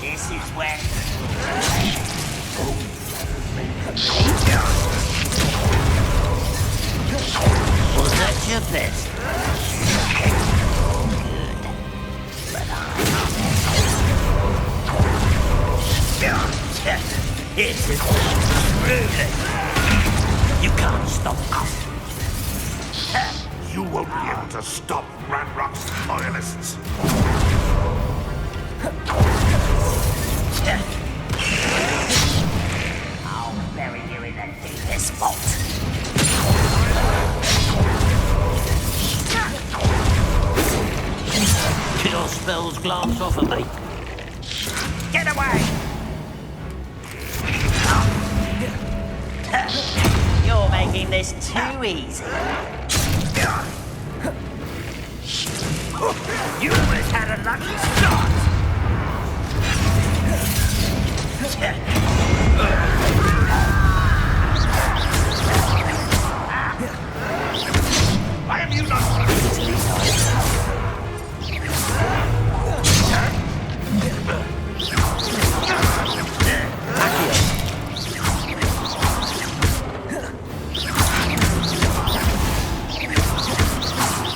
Speaker 17: This is where... Was that your best? It's rude. You can't stop us.
Speaker 18: You won't be able to stop Ranrock's loyalists.
Speaker 17: I'll bury you in the deepest vault. Your spells glance off of me. Get away! You're making this too easy. You almost had a lucky start.
Speaker 18: Why have you not...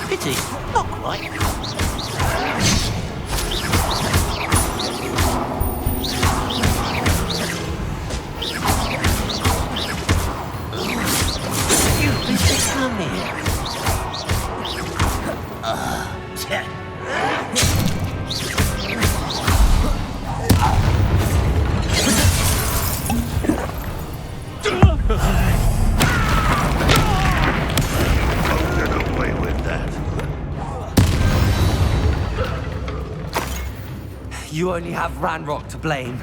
Speaker 17: Pity, not quite. You come here.
Speaker 18: Get away with that.
Speaker 20: You only have Ranrock to blame.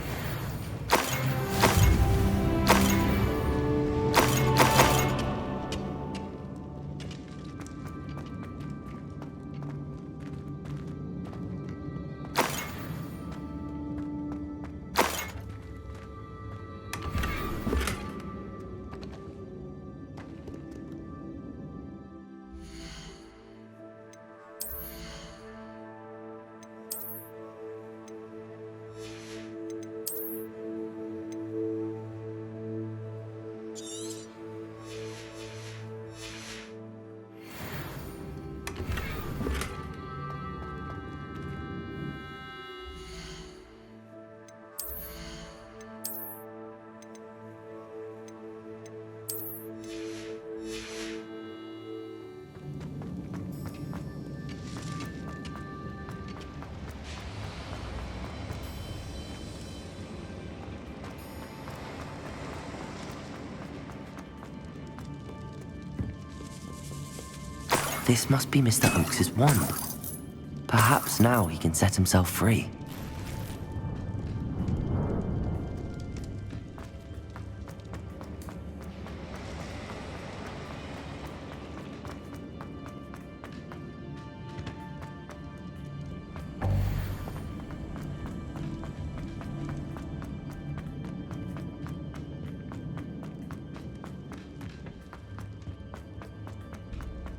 Speaker 4: This must be Mr. Oakes's wand. Perhaps now he can set himself free.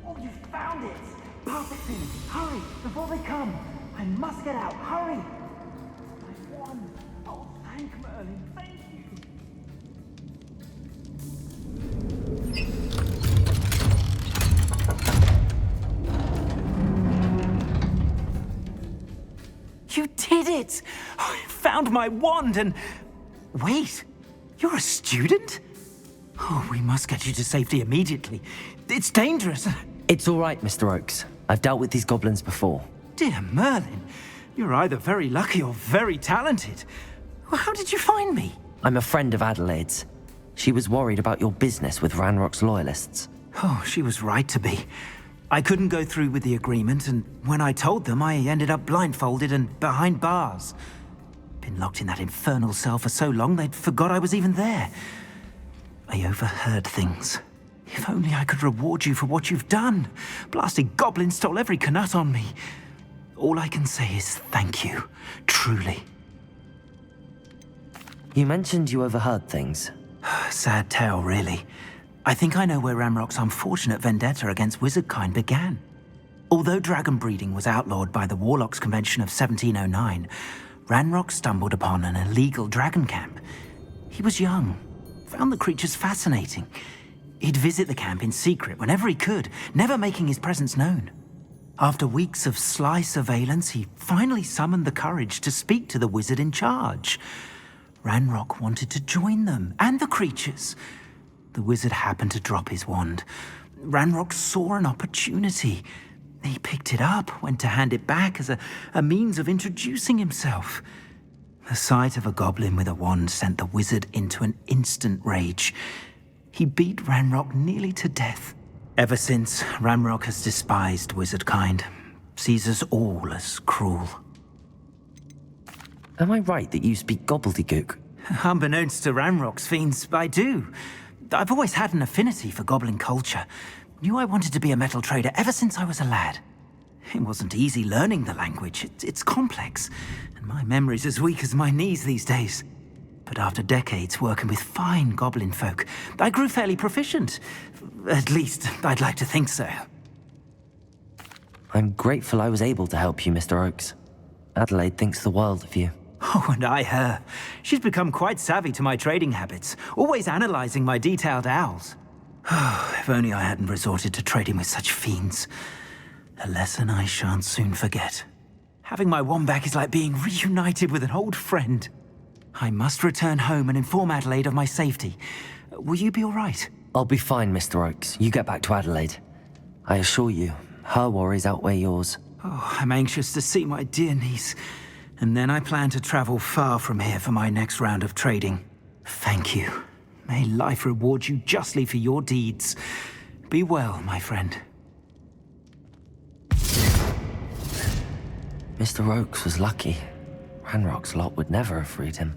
Speaker 19: Oh, you found it! Perfectly! Hurry, before they come! I must get out, hurry! I won! Oh, thank Merlin, thank you!
Speaker 3: You did it! I found my wand and... Wait, you're a student? Oh, we must get you to safety immediately. It's dangerous.
Speaker 4: It's all right, Mr. Oakes. I've dealt with these goblins before.
Speaker 3: Dear Merlin, you're either very lucky or very talented. Well, how did you find me?
Speaker 4: I'm a friend of Adelaide's. She was worried about your business with Ranrock's loyalists.
Speaker 3: Oh, she was right to be. I couldn't go through with the agreement, and when I told them, I ended up blindfolded and behind bars. Been locked in that infernal cell for so long, they'd forgot I was even there. I overheard things. If only I could reward you for what you've done. Blasted goblins stole every Knut on me. All I can say is thank you, truly.
Speaker 4: You mentioned you overheard things.
Speaker 3: Sad tale, really. I think I know where Ranrock's unfortunate vendetta against wizardkind began. Although dragon breeding was outlawed by the Warlocks Convention of 1709, Ranrock stumbled upon an illegal dragon camp. He was young, found the creatures fascinating. He'd visit the camp in secret whenever he could, never making his presence known. After weeks of sly surveillance, he finally summoned the courage to speak to the wizard in charge. Ranrock wanted to join them, and the creatures. The wizard happened to drop his wand. Ranrock saw an opportunity. He picked it up, went to hand it back as a means of introducing himself. The sight of a goblin with a wand sent the wizard into an instant rage. He beat Ranrock nearly to death. Ever since, Ranrock has despised wizardkind, sees us all as cruel.
Speaker 4: Am I right that you speak gobbledygook?
Speaker 3: Unbeknownst to Ranrock's fiends, I do. I've always had an affinity for goblin culture. Knew I wanted to be a metal trader ever since I was a lad. It wasn't easy learning the language. It's complex, and my memory's as weak as my knees these days. But after decades working with fine goblin folk, I grew fairly proficient. At least, I'd like to think so.
Speaker 4: I'm grateful I was able to help you, Mr. Oakes. Adelaide thinks the world of you.
Speaker 3: Oh, and I her. She's become quite savvy to my trading habits, always analyzing my detailed owls. If only I hadn't resorted to trading with such fiends. A lesson I shan't soon forget. Having my wand back is like being reunited with an old friend. I must return home and inform Adelaide of my safety. Will you be all right?
Speaker 4: I'll be fine, Mr. Oakes. You get back to Adelaide. I assure you, her worries outweigh yours.
Speaker 3: Oh, I'm anxious to see my dear niece. And then I plan to travel far from here for my next round of trading. Thank you. May life reward you justly for your deeds. Be well, my friend.
Speaker 4: Mr. Oakes was lucky. Ranrock's lot would never have freed him.